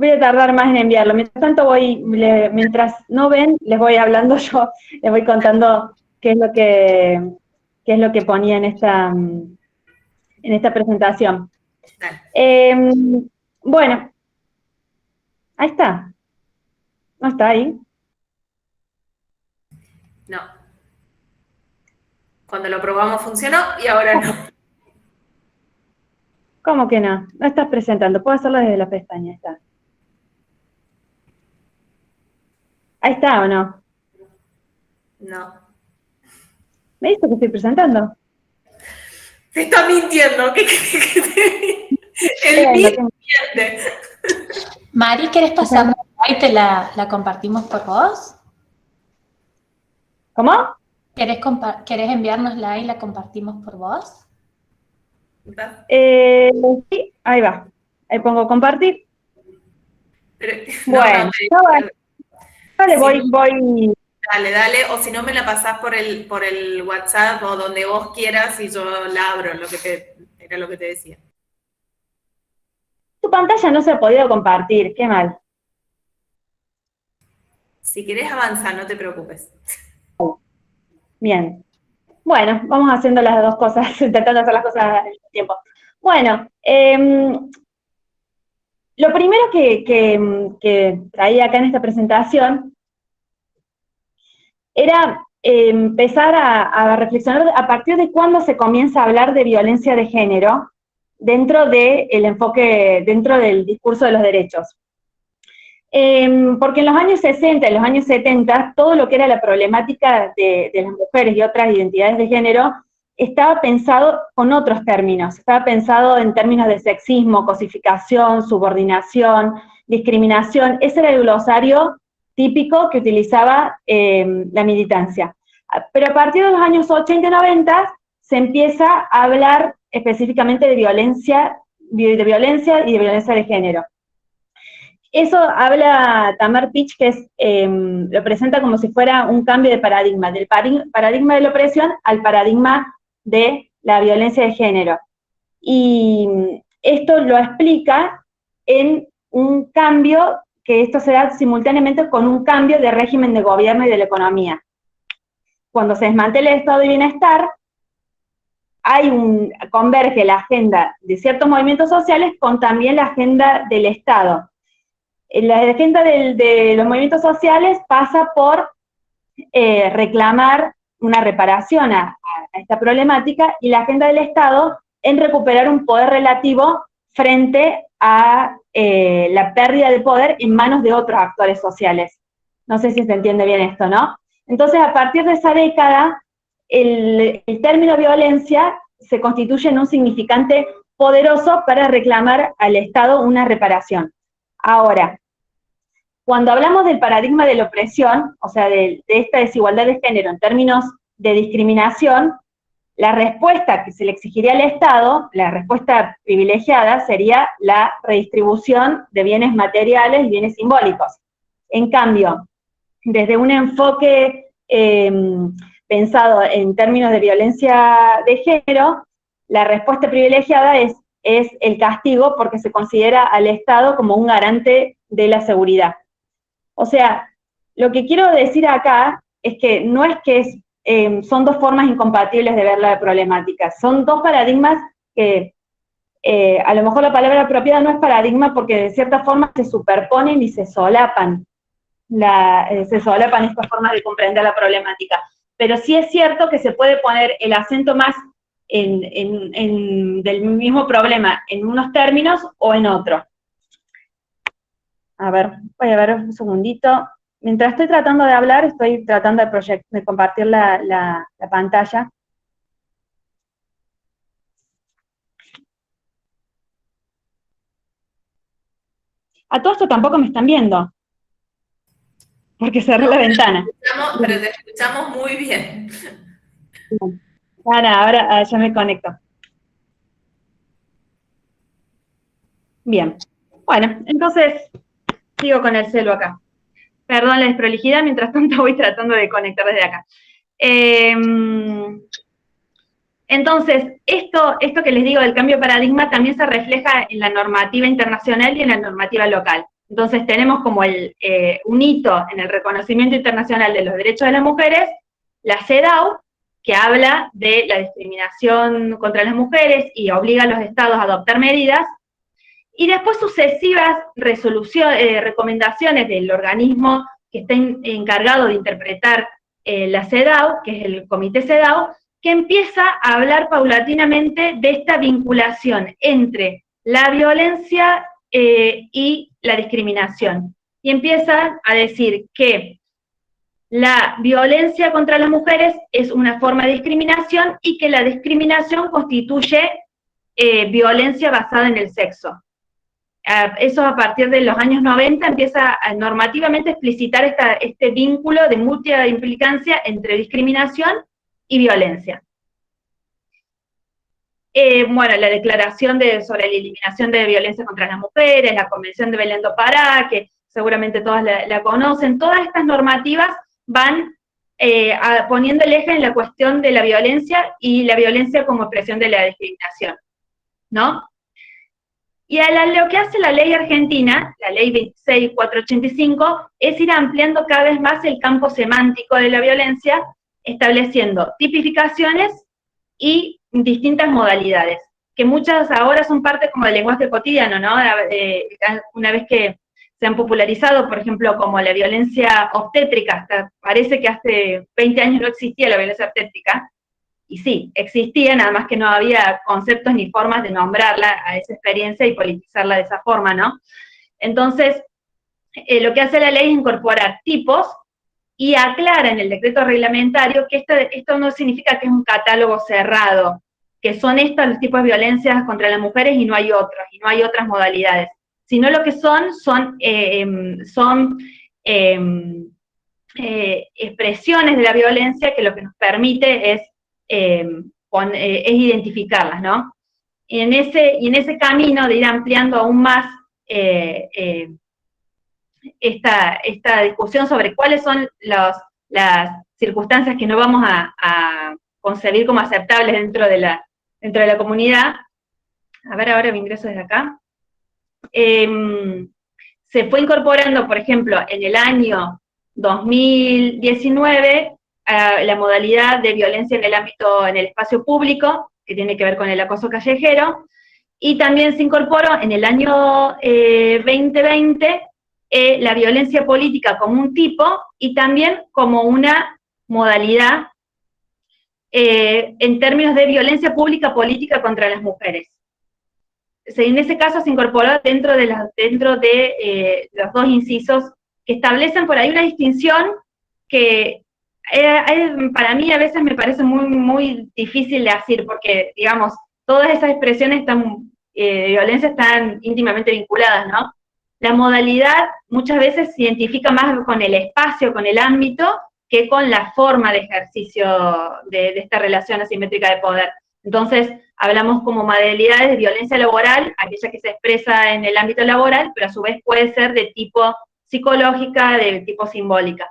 voy a tardar más en enviarlo. Mientras tanto mientras no ven, les voy hablando yo, les voy contando qué es lo que ponía en esta presentación. Bueno, ahí está. ¿No está ahí? No. Cuando lo probamos funcionó y ahora no. ¿Cómo que no? No estás presentando. Puedo hacerlo desde la pestaña. Está. Ahí está, ¿o no? No. ¿Me dice que estoy presentando? Te está mintiendo. ¿Qué crees que te El miente. Mari, ¿querés pasarnos la y te la compartimos por vos? ¿Cómo? ¿Querés enviárnosla y la compartimos por vos? Sí, ahí va. Ahí pongo compartir. Pero, bueno, vale, voy. Dale, o si no me la pasás por el WhatsApp o donde vos quieras y yo la abro, era lo que te decía. Tu pantalla no se ha podido compartir, qué mal. Si querés avanzar, no te preocupes. Bien. Bueno, vamos haciendo las dos cosas, intentando hacer las cosas al mismo tiempo. Bueno, lo primero que traía acá en esta presentación era empezar a reflexionar a partir de cuándo se comienza a hablar de violencia de género dentro del enfoque, dentro del discurso de los derechos. Porque en los años 60 y en los años 70, todo lo que era la problemática de las mujeres y otras identidades de género estaba pensado con otros términos, estaba pensado en términos de sexismo, cosificación, subordinación, discriminación. Ese era el glosario típico que utilizaba la militancia. Pero a partir de los años 80 y 90 se empieza a hablar específicamente de violencia y de violencia de género. Eso habla Tamar Pitch, que lo presenta como si fuera un cambio de paradigma, del paradigma de la opresión al paradigma de la violencia de género. Y esto lo explica en un cambio, que esto se da simultáneamente con un cambio de régimen de gobierno y de la economía. Cuando se desmantela el estado de bienestar, converge la agenda de ciertos movimientos sociales con también la agenda del Estado. La agenda de los movimientos sociales pasa por reclamar una reparación a esta problemática, y la agenda del Estado en recuperar un poder relativo frente a la pérdida de poder en manos de otros actores sociales. No sé si se entiende bien esto, ¿no? Entonces, a partir de esa década, el término violencia se constituye en un significante poderoso para reclamar al Estado una reparación. Ahora, cuando hablamos del paradigma de la opresión, o sea, de esta desigualdad de género en términos de discriminación, la respuesta que se le exigiría al Estado, la respuesta privilegiada, sería la redistribución de bienes materiales y bienes simbólicos. En cambio, desde un enfoque pensado en términos de violencia de género, la respuesta privilegiada es el castigo, porque se considera al Estado como un garante de la seguridad. O sea, lo que quiero decir acá es que no es que son dos formas incompatibles de ver la problemática, son dos paradigmas que a lo mejor la palabra apropiada no es paradigma, porque de cierta forma se superponen y se solapan estas formas de comprender la problemática. Pero sí es cierto que se puede poner el acento más del mismo problema en unos términos o en otros. A ver, voy a ver un segundito. Mientras estoy tratando de hablar, estoy tratando de compartir la pantalla. A todo esto tampoco me están viendo, porque cerré la ventana. Pero te escuchamos muy bien. Ahora ya me conecto. Bien. Bueno, entonces sigo con el celu acá. Perdón la desprolijidad, mientras tanto voy tratando de conectar desde acá. Entonces, esto que les digo del cambio de paradigma también se refleja en la normativa internacional y en la normativa local. Entonces tenemos como un hito en el reconocimiento internacional de los derechos de las mujeres, la CEDAW, que habla de la discriminación contra las mujeres y obliga a los estados a adoptar medidas, y después sucesivas recomendaciones del organismo que está encargado de interpretar la CEDAW, que es el Comité CEDAW, que empieza a hablar paulatinamente de esta vinculación entre la violencia y la discriminación. Y empieza a decir que la violencia contra las mujeres es una forma de discriminación y que la discriminación constituye violencia basada en el sexo. Eso a partir de los años 90 empieza a normativamente explicitar este vínculo de mutua implicancia entre discriminación y violencia. Bueno, la declaración sobre la eliminación de violencia contra las mujeres, la Convención de Belén do Pará, que seguramente todas la conocen, todas estas normativas van poniendo el eje en la cuestión de la violencia y la violencia como expresión de la discriminación, ¿no? Y lo que hace la ley argentina, la ley 26485, es ir ampliando cada vez más el campo semántico de la violencia, estableciendo tipificaciones y distintas modalidades, que muchas ahora son parte como del lenguaje cotidiano, ¿no? Una vez que se han popularizado, por ejemplo, como la violencia obstétrica, hasta parece que hace 20 años no existía la violencia obstétrica, y sí, existía, nada más que no había conceptos ni formas de nombrarla a esa experiencia y politizarla de esa forma, ¿no? Entonces, lo que hace la ley es incorporar tipos y aclara en el decreto reglamentario que esto no significa que es un catálogo cerrado, que son estos los tipos de violencias contra las mujeres y no hay otros, y no hay otras modalidades, sino lo que son expresiones de la violencia que lo que nos permite es identificarlas, ¿no? Y en ese camino de ir ampliando aún más esta discusión sobre cuáles son las circunstancias que no vamos a concebir como aceptables dentro de la comunidad. A ver, ahora me ingreso desde acá. Se fue incorporando, por ejemplo, en el año 2019, la modalidad de violencia en el espacio público, que tiene que ver con el acoso callejero, y también se incorporó en el año 2020 la violencia política como un tipo, y también como una modalidad en términos de violencia pública política contra las mujeres. En ese caso se incorporó dentro de los dos incisos que establecen por ahí una distinción que para mí a veces me parece muy, muy difícil de decir, porque, digamos, todas esas expresiones de violencia están íntimamente vinculadas, ¿no? La modalidad muchas veces se identifica más con el espacio, con el ámbito, que con la forma de ejercicio de esta relación asimétrica de poder. Entonces, hablamos como modalidades de violencia laboral, aquella que se expresa en el ámbito laboral, pero a su vez puede ser de tipo psicológica, de tipo simbólica.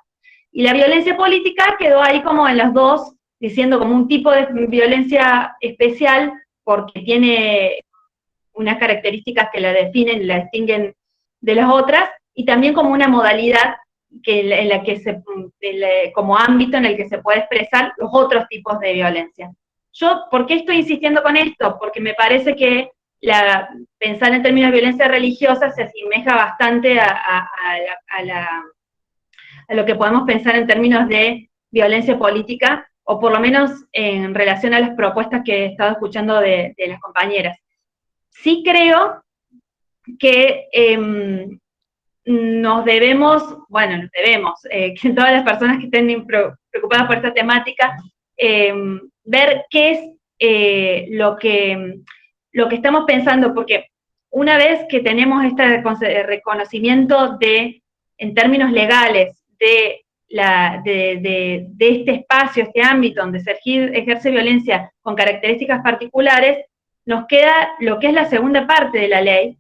Y la violencia política quedó ahí como en las dos, diciendo como un tipo de violencia especial, porque tiene unas características que la definen, la distinguen de las otras, y también como una modalidad como ámbito en el que se puede expresar los otros tipos de violencia. ¿Por qué estoy insistiendo con esto? Porque me parece que pensar en términos de violencia religiosa se asemeja bastante a lo que podemos pensar en términos de violencia política, o por lo menos en relación a las propuestas que he estado escuchando de las compañeras. Sí creo que que todas las personas que estén preocupadas por esta temática, ver qué es lo que estamos pensando, porque una vez que tenemos este reconocimiento en términos legales, de este espacio, este ámbito donde se ejerce violencia con características particulares, nos queda lo que es la segunda parte de la ley,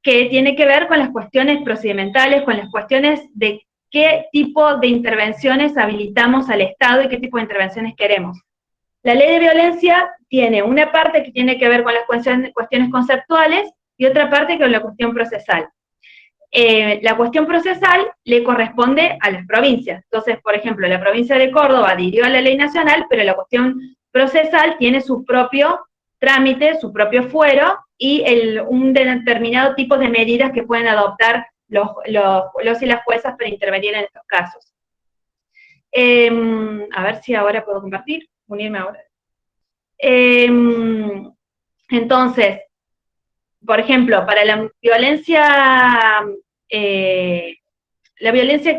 que tiene que ver con las cuestiones procedimentales, con las cuestiones de qué tipo de intervenciones habilitamos al Estado y qué tipo de intervenciones queremos. La ley de violencia tiene una parte que tiene que ver con las cuestiones conceptuales y otra parte con la cuestión procesal. La cuestión procesal le corresponde a las provincias. Entonces, por ejemplo, la provincia de Córdoba adhirió a la ley nacional, pero la cuestión procesal tiene su propio trámite, su propio fuero, y un determinado tipo de medidas que pueden adoptar los y las juezas para intervenir en estos casos. A ver si ahora puedo compartir, unirme ahora. Entonces, por ejemplo, para la violencia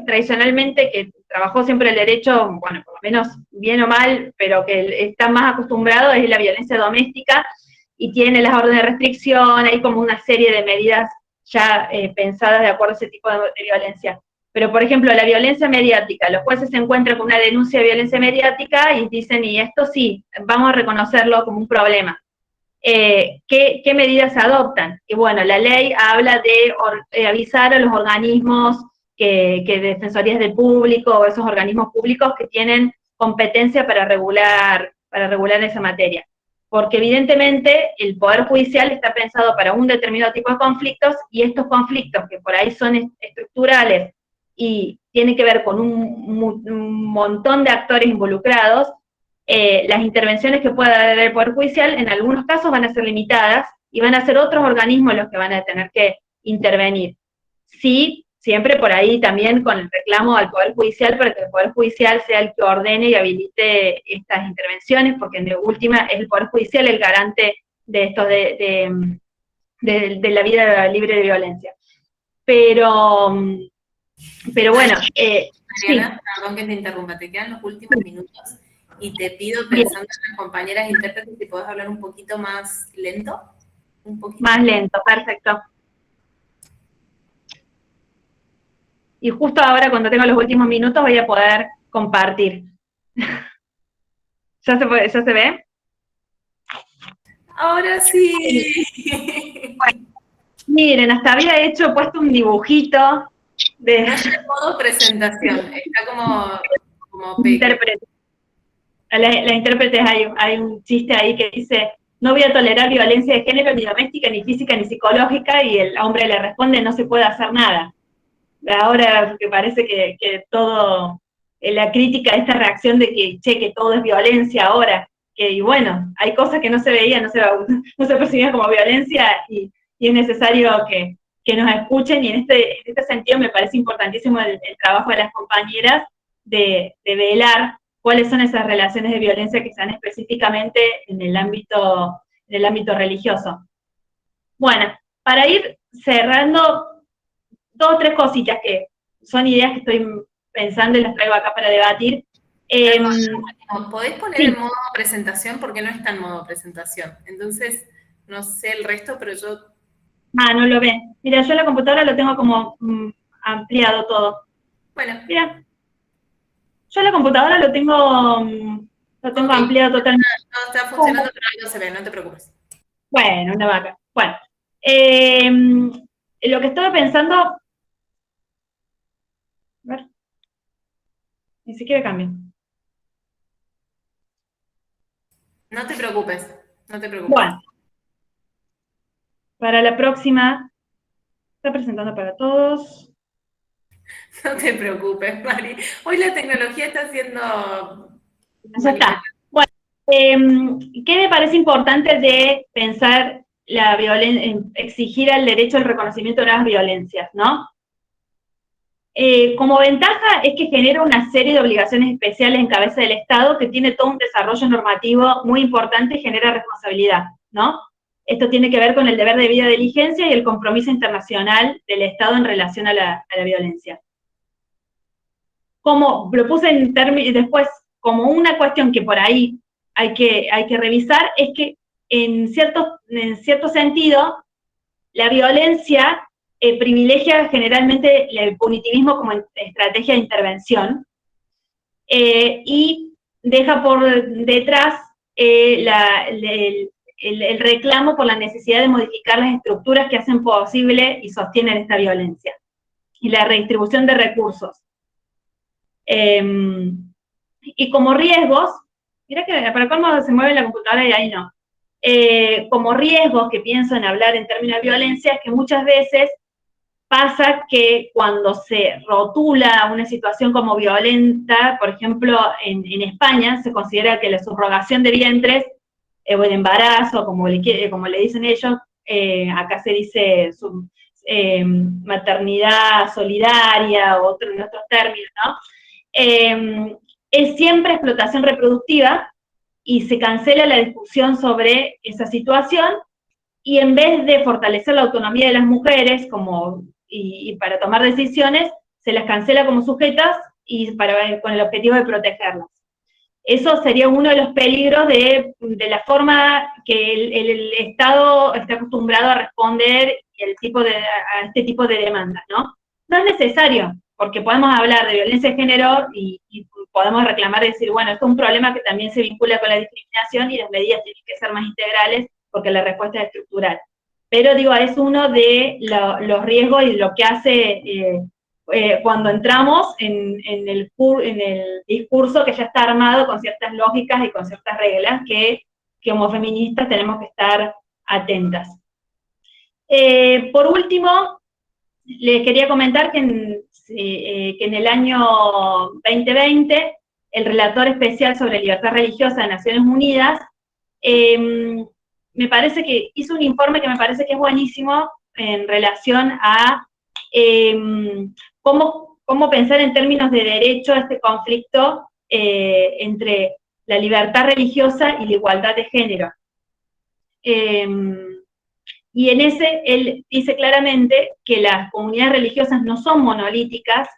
tradicionalmente que trabajó siempre el derecho, bueno, por lo menos bien o mal, pero que está más acostumbrado, es la violencia doméstica, y tiene las órdenes de restricción, hay como una serie de medidas ya pensadas de acuerdo a ese tipo de violencia. Pero, por ejemplo, la violencia mediática, los jueces se encuentran con una denuncia de violencia mediática y dicen, y esto sí, vamos a reconocerlo como un problema. ¿Qué medidas se adoptan? Y bueno, la ley habla de avisar a los organismos que defensorías del público o esos organismos públicos que tienen competencia para regular esa materia. Porque evidentemente el Poder Judicial está pensado para un determinado tipo de conflictos, y estos conflictos que por ahí son estructurales y tienen que ver con un montón de actores involucrados, las intervenciones que pueda dar el Poder Judicial en algunos casos van a ser limitadas y van a ser otros organismos los que van a tener que intervenir. Sí, siempre por ahí también con el reclamo al Poder Judicial para que el Poder Judicial sea el que ordene y habilite estas intervenciones, porque en última es el Poder Judicial el garante de esto de la vida libre de violencia. Pero bueno, Mariana, perdón que te interrumpa, te quedan los últimos minutos y te pido, pensando en las compañeras intérpretes, si podés hablar un poquito más lento. Un poquito más lento, perfecto. Y justo ahora, cuando tengo los últimos minutos, voy a poder compartir. ¿Ya se ve? Ahora sí. Bueno, miren, hasta había puesto un dibujito de... No está en modo presentación, está como intérprete. La intérprete, hay un chiste ahí que dice, no voy a tolerar violencia de género, ni doméstica, ni física, ni psicológica, y el hombre le responde, no se puede hacer nada. Ahora que parece que todo, la crítica, esta reacción de que todo es violencia ahora, y bueno, hay cosas que no se veían, no se percibían como violencia, y es necesario que nos escuchen, y en este sentido me parece importantísimo el trabajo de las compañeras de velar cuáles son esas relaciones de violencia que están específicamente en el ámbito religioso. Bueno, para ir cerrando, 2 o 3 cositas que son ideas que estoy pensando y las traigo acá para debatir. ¿Podés poner en modo presentación? Porque no está en modo presentación. Entonces, no sé el resto, pero yo... no lo ve. Mira, yo en la computadora lo tengo como ampliado todo. Bueno. Mira, yo en la computadora lo tengo ampliado totalmente. No, está funcionando, pero ahí no se ve, no te preocupes. Bueno, una vaca. Bueno, lo que estaba pensando... A ver. Ni siquiera cambia. No te preocupes, no te preocupes. Bueno, para la próxima, está presentando para todos. No te preocupes, Mari. Hoy la tecnología está haciendo... Ya está. Bueno, ¿qué me parece importante de pensar la violencia, exigir el derecho al reconocimiento de las violencias, ¿no? Como ventaja es que genera una serie de obligaciones especiales en cabeza del Estado que tiene todo un desarrollo normativo muy importante y genera responsabilidad, ¿no? Esto tiene que ver con el deber de debida diligencia y el compromiso internacional del Estado en relación a la violencia. Como lo puse en términos después, como una cuestión que por ahí hay que revisar, es que en cierto sentido, la violencia privilegia generalmente el punitivismo como estrategia de intervención, y deja por detrás el reclamo por la necesidad de modificar las estructuras que hacen posible y sostienen esta violencia, y la redistribución de recursos. Y como riesgos, mira que para cómo se mueve la computadora y ahí no, como riesgos que pienso en hablar en términos de violencia, es que muchas veces pasa que cuando se rotula una situación como violenta, por ejemplo, en España se considera que la subrogación de vientres o el embarazo, como le dicen ellos, acá se dice maternidad solidaria o en otros términos, ¿no? Es siempre explotación reproductiva y se cancela la discusión sobre esa situación y en vez de fortalecer la autonomía de las mujeres y para tomar decisiones, se las cancela como sujetas y con el objetivo de protegerlas. Eso sería uno de los peligros de la forma que el Estado está acostumbrado a responder a este tipo de demandas, ¿no? No es necesario, porque podemos hablar de violencia de género y podemos reclamar y decir, bueno, esto es un problema que también se vincula con la discriminación y las medidas tienen que ser más integrales porque la respuesta es estructural. Pero digo, es uno de los riesgos y lo que hace cuando entramos en el discurso que ya está armado con ciertas lógicas y con ciertas reglas que como feministas tenemos que estar atentas. Por último, les quería comentar que en el año 2020, el relator especial sobre libertad religiosa de Naciones Unidas me parece que hizo un informe que me parece que es buenísimo en relación a cómo pensar en términos de derecho a este conflicto entre la libertad religiosa y la igualdad de género. Y en ese, él dice claramente que las comunidades religiosas no son monolíticas,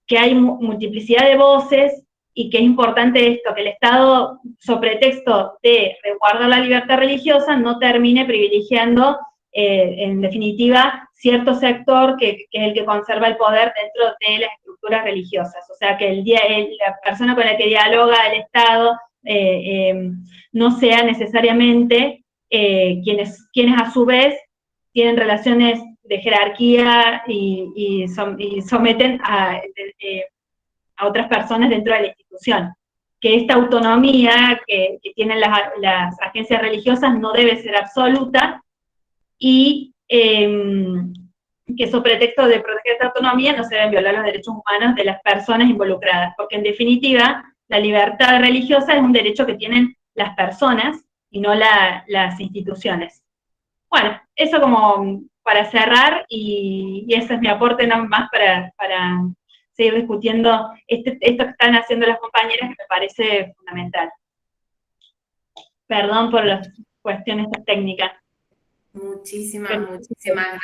que hay multiplicidad de voces, y que es importante esto, que el Estado, sobre pretexto de resguardar la libertad religiosa, no termine privilegiando, en definitiva, cierto sector que es el que conserva el poder dentro de las estructuras religiosas. O sea, que la persona con la que dialoga el Estado no sea necesariamente quienes a su vez tienen relaciones de jerarquía y someten a otras personas dentro de la institución. Que esta autonomía que tienen las agencias religiosas no debe ser absoluta y que sobre pretexto de proteger esta autonomía no se deben violar los derechos humanos de las personas involucradas, porque en definitiva la libertad religiosa es un derecho que tienen las personas y no las instituciones. Bueno, eso como para cerrar y ese es mi aporte nada más para seguir discutiendo esto que están haciendo las compañeras, que me parece fundamental. Perdón por las cuestiones técnicas. Muchísimas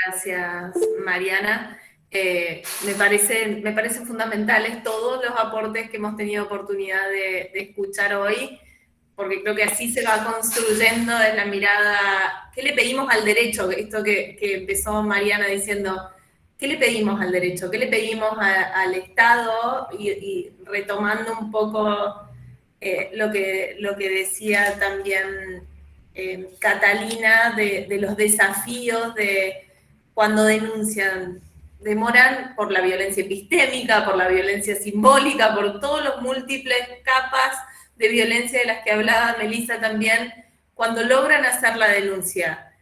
gracias, Mariana. Me parecen fundamentales todos los aportes que hemos tenido oportunidad de escuchar hoy, porque creo que así se va construyendo desde la mirada, ¿qué le pedimos al derecho? Esto que empezó Mariana diciendo, ¿qué le pedimos al derecho? ¿Qué le pedimos al Estado? Y retomando un poco lo que decía también Catalina de los desafíos de cuando denuncian, demoran por la violencia epistémica, por la violencia simbólica, por todos los múltiples capas de violencia de las que hablaba Melissa también, cuando logran hacer la denuncia.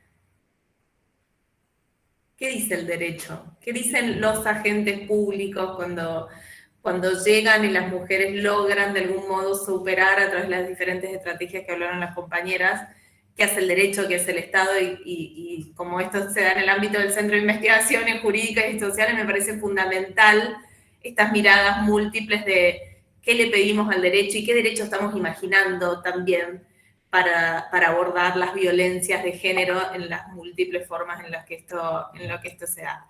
¿Qué dice el derecho? ¿Qué dicen los agentes públicos cuando llegan y las mujeres logran de algún modo superar a través de las diferentes estrategias que hablaron las compañeras? ¿Qué hace el derecho? ¿Qué hace el Estado? Y como esto se da en el ámbito del Centro de Investigaciones Jurídicas y Sociales, me parece fundamental estas miradas múltiples de qué le pedimos al derecho y qué derecho estamos imaginando también para abordar las violencias de género en las múltiples formas en las que esto se da.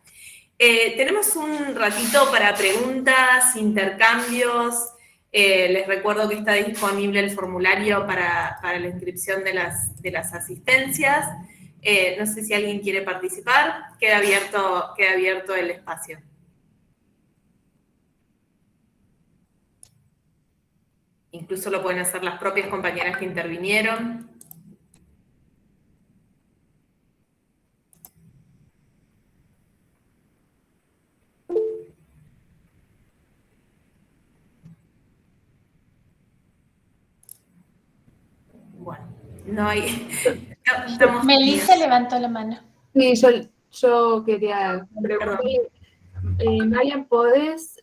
Tenemos un ratito para preguntas, intercambios. Les recuerdo que está disponible el formulario para la inscripción de las asistencias. No sé si alguien quiere participar. Queda abierto el espacio. Incluso lo pueden hacer las propias compañeras que intervinieron. Bueno, no hay... Melissa levantó la mano. Sí, yo Yo quería preguntar, Marian, ¿podés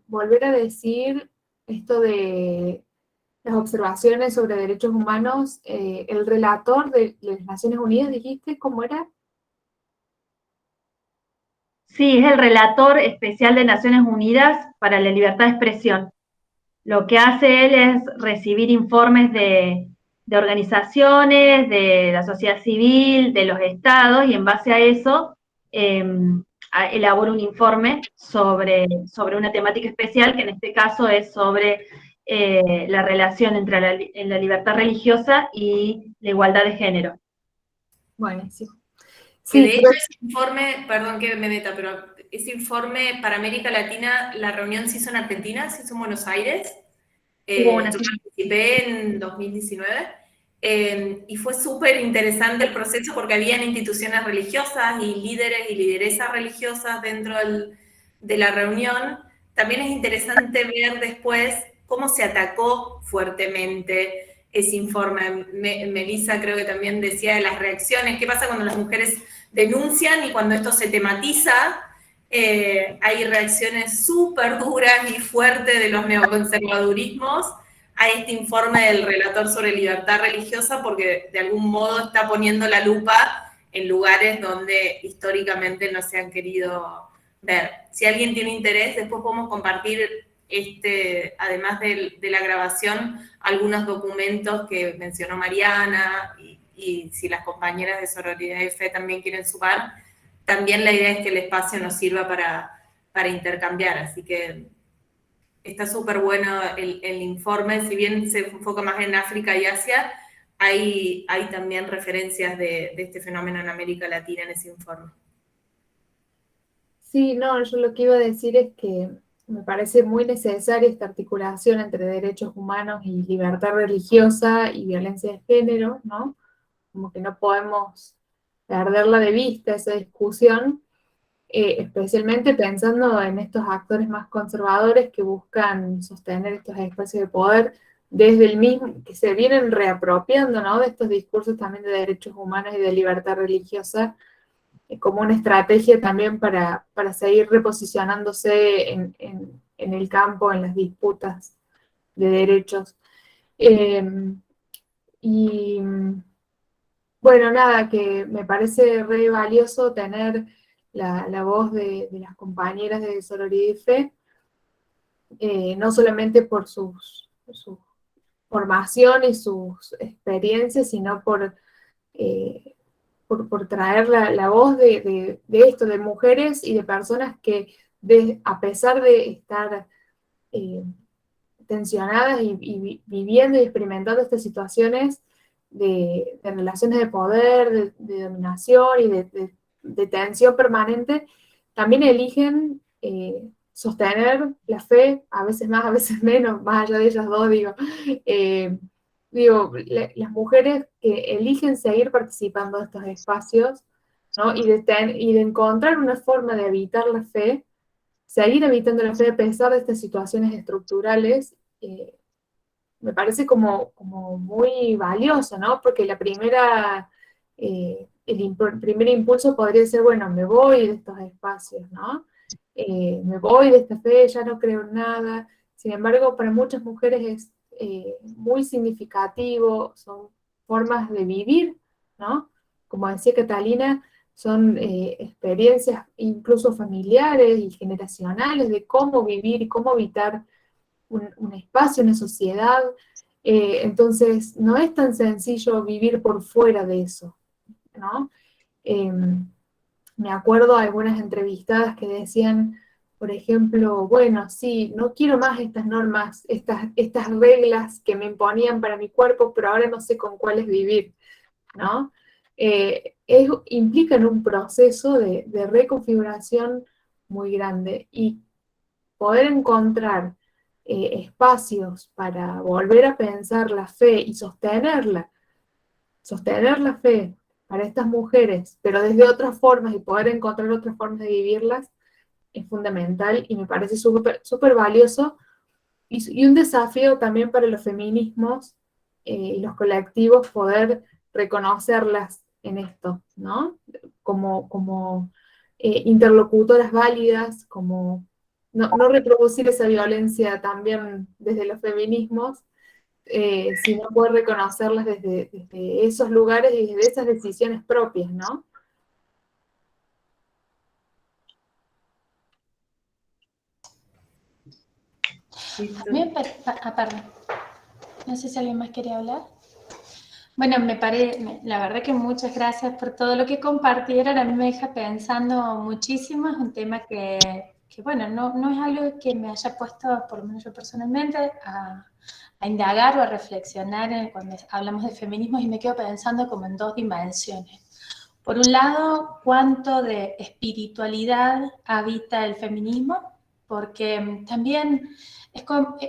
volver a decir esto de las observaciones sobre derechos humanos? El relator de las Naciones Unidas, dijiste, ¿cómo era? Sí, es el relator especial de Naciones Unidas para la libertad de expresión. Lo que hace él es recibir informes de organizaciones, de la sociedad civil, de los estados, y en base a eso elabora un informe sobre una temática especial, que en este caso es sobre la relación entre la libertad religiosa y la igualdad de género. Buenísimo. Que de Sí, hecho ese informe, perdón que me meta, pero ese informe para América Latina, la reunión se hizo en Argentina, se hizo en Buenos Aires. Yo participé en 2019 y fue súper interesante el proceso porque habían instituciones religiosas y líderes y lideresas religiosas dentro de la reunión. También es interesante ver después cómo se atacó fuertemente ese informe. Melissa creo que también decía de las reacciones, qué pasa cuando las mujeres denuncian y cuando esto se tematiza. Hay reacciones súper duras y fuertes de los neoconservadurismos a este informe del relator sobre libertad religiosa porque de algún modo está poniendo la lupa en lugares donde históricamente no se han querido ver. Si alguien tiene interés, después podemos compartir, además de la grabación, algunos documentos que mencionó Mariana y si las compañeras de Sororidad y Fe también quieren sumar, también la idea es que el espacio nos sirva para intercambiar, así que está súper bueno el informe, si bien se enfoca más en África y Asia, hay también referencias de este fenómeno en América Latina en ese informe. sí, no, yo lo que iba a decir es que me parece muy necesaria esta articulación entre derechos humanos y libertad religiosa y violencia de género, ¿no? Como que no podemos perderla de vista esa discusión, especialmente pensando en estos actores más conservadores que buscan sostener estos espacios de poder desde el mismo, que se vienen reapropiando, ¿no? De estos discursos también de derechos humanos y de libertad religiosa, como una estrategia también para seguir reposicionándose en el campo, en las disputas de derechos. Y bueno, nada, que me parece re valioso tener la voz de las compañeras de Sororidad y Fe, no solamente por su formación y sus experiencias, sino por traer la voz de esto, de mujeres y de personas que a pesar de estar tensionadas y viviendo y experimentando estas situaciones de relaciones de poder, de dominación y de tensión permanente, también eligen sostener la fe, a veces más, a veces menos, más allá de ellas dos, las mujeres que eligen seguir participando de estos espacios, ¿no? Y de encontrar una forma de habitar la fe, seguir habitando la fe a pesar de estas situaciones estructurales, me parece como muy valioso, ¿no? Porque el primer impulso podría ser, bueno, me voy de estos espacios, ¿no? Me voy de esta fe, ya no creo en nada. Sin embargo, para muchas mujeres es muy significativo, son formas de vivir, ¿no? Como decía Catalina, son experiencias incluso familiares y generacionales de cómo vivir y cómo habitar un espacio, una sociedad. Entonces, no es tan sencillo vivir por fuera de eso, ¿no? Me acuerdo de algunas entrevistadas que decían, por ejemplo, bueno, sí, no quiero más estas normas, estas reglas que me imponían para mi cuerpo, pero ahora no sé con cuáles vivir, ¿no? Implican un proceso de reconfiguración muy grande y poder encontrar espacios para volver a pensar la fe y sostener la fe para estas mujeres, pero desde otras formas y poder encontrar otras formas de vivirlas, es fundamental y me parece súper súper valioso y un desafío también para los feminismos y los colectivos poder reconocerlas en esto, ¿no? como interlocutoras válidas, como no reproducir esa violencia también desde los feminismos, sino poder reconocerlas desde esos lugares y desde esas decisiones propias, ¿no? A mí perdón. No sé si alguien más quería hablar. Bueno, la verdad que muchas gracias por todo lo que compartieron. A mí me deja pensando muchísimo. Es un tema que bueno, no es algo que me haya puesto, por lo menos yo personalmente, a indagar o a reflexionar cuando hablamos de feminismo, y me quedo pensando como en dos dimensiones. Por un lado, cuánto de espiritualidad habita el feminismo, porque también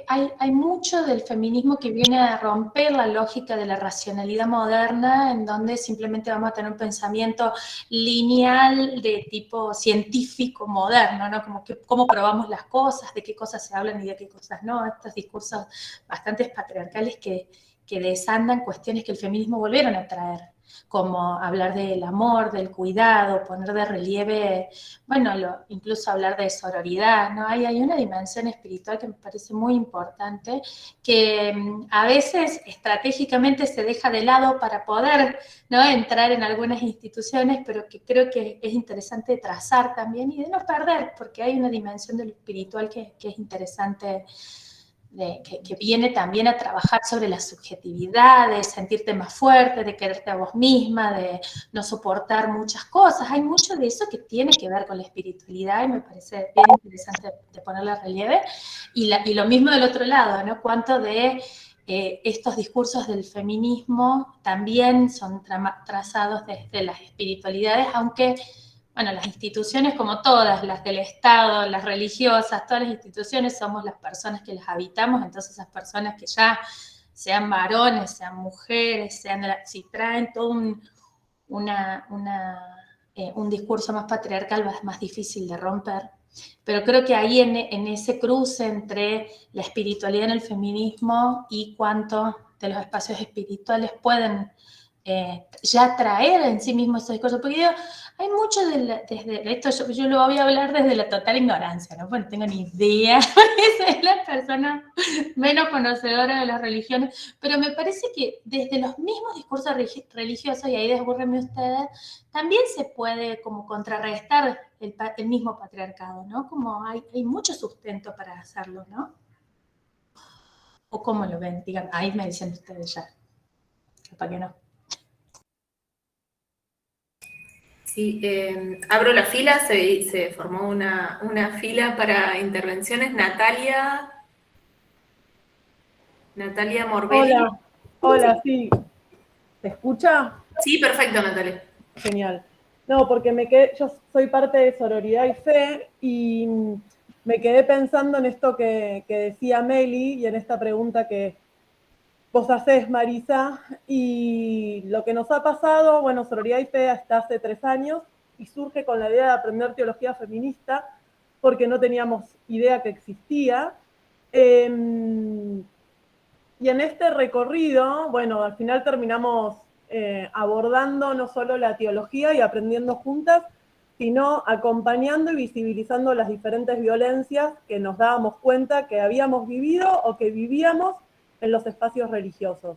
hay mucho del feminismo que viene a romper la lógica de la racionalidad moderna, en donde simplemente vamos a tener un pensamiento lineal de tipo científico moderno, ¿no? Como que cómo probamos las cosas, de qué cosas se hablan y de qué cosas no, estos discursos bastante patriarcales que desandan cuestiones que el feminismo volvieron a traer, como hablar del amor, del cuidado, poner de relieve, bueno, incluso hablar de sororidad, ¿no? Hay una dimensión espiritual que me parece muy importante, que a veces estratégicamente se deja de lado para poder, ¿no?, entrar en algunas instituciones, pero que creo que es interesante trazar también y de no perder, porque hay una dimensión de lo espiritual que es interesante, que viene también a trabajar sobre la subjetividad, de sentirte más fuerte, de quererte a vos misma, de no soportar muchas cosas. Hay mucho de eso que tiene que ver con la espiritualidad y me parece bien interesante de ponerle relieve. Y lo mismo del otro lado, ¿no? Cuánto de estos discursos del feminismo también son trazados desde las espiritualidades, aunque bueno, las instituciones como todas, las del Estado, las religiosas, todas las instituciones somos las personas que las habitamos, entonces esas personas que ya sean varones, sean mujeres, si traen todo un discurso más patriarcal, es más difícil de romper. Pero creo que ahí en ese cruce entre la espiritualidad en el feminismo y cuánto de los espacios espirituales pueden ya traer en sí mismos esos discursos, porque digo, hay mucho desde esto, yo lo voy a hablar desde la total ignorancia, ¿no? Pues no tengo ni idea, soy la persona menos conocedora de las religiones, pero me parece que desde los mismos discursos religiosos, y ahí desbúrrenme ustedes, también se puede como contrarrestar el mismo patriarcado, ¿no? Como hay mucho sustento para hacerlo, ¿no? ¿O cómo lo ven? Digan, ahí me dicen ustedes ya, ¿para qué no? Sí, abro la fila, se formó una fila para intervenciones. Natalia Morbelli. Hola, sí. ¿Se escucha? Sí, perfecto, Natalia. Genial. No, porque yo soy parte de Sororidad y Fe y me quedé pensando en esto que decía Meli y en esta pregunta que vos hacés, Marisa, y lo que nos ha pasado, bueno, Sororidad y Fe hasta hace 3 años y surge con la idea de aprender teología feminista porque no teníamos idea que existía. Y en este recorrido, bueno, al final terminamos abordando no solo la teología y aprendiendo juntas, sino acompañando y visibilizando las diferentes violencias que nos dábamos cuenta que habíamos vivido o que vivíamos en los espacios religiosos.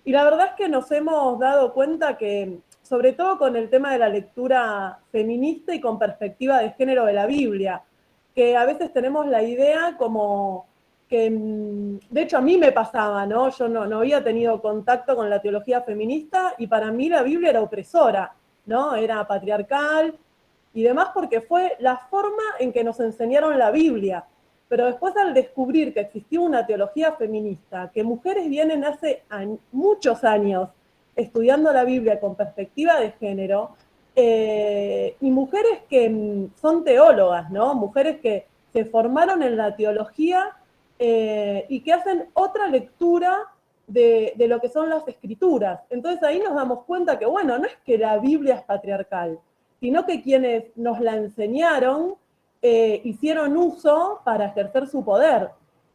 Y la verdad es que nos hemos dado cuenta que, sobre todo con el tema de la lectura feminista y con perspectiva de género de la Biblia, que a veces tenemos la idea como que, de hecho a mí me pasaba, ¿no? Yo no había tenido contacto con la teología feminista y para mí la Biblia era opresora, ¿no? Era patriarcal y demás porque fue la forma en que nos enseñaron la Biblia. Pero después al descubrir que existía una teología feminista, que mujeres vienen hace muchos años estudiando la Biblia con perspectiva de género, y mujeres que son teólogas, ¿no? Mujeres que se formaron en la teología y que hacen otra lectura de lo que son las escrituras. Entonces ahí nos damos cuenta que, bueno, no es que la Biblia es patriarcal, sino que quienes nos la enseñaron hicieron uso para ejercer su poder.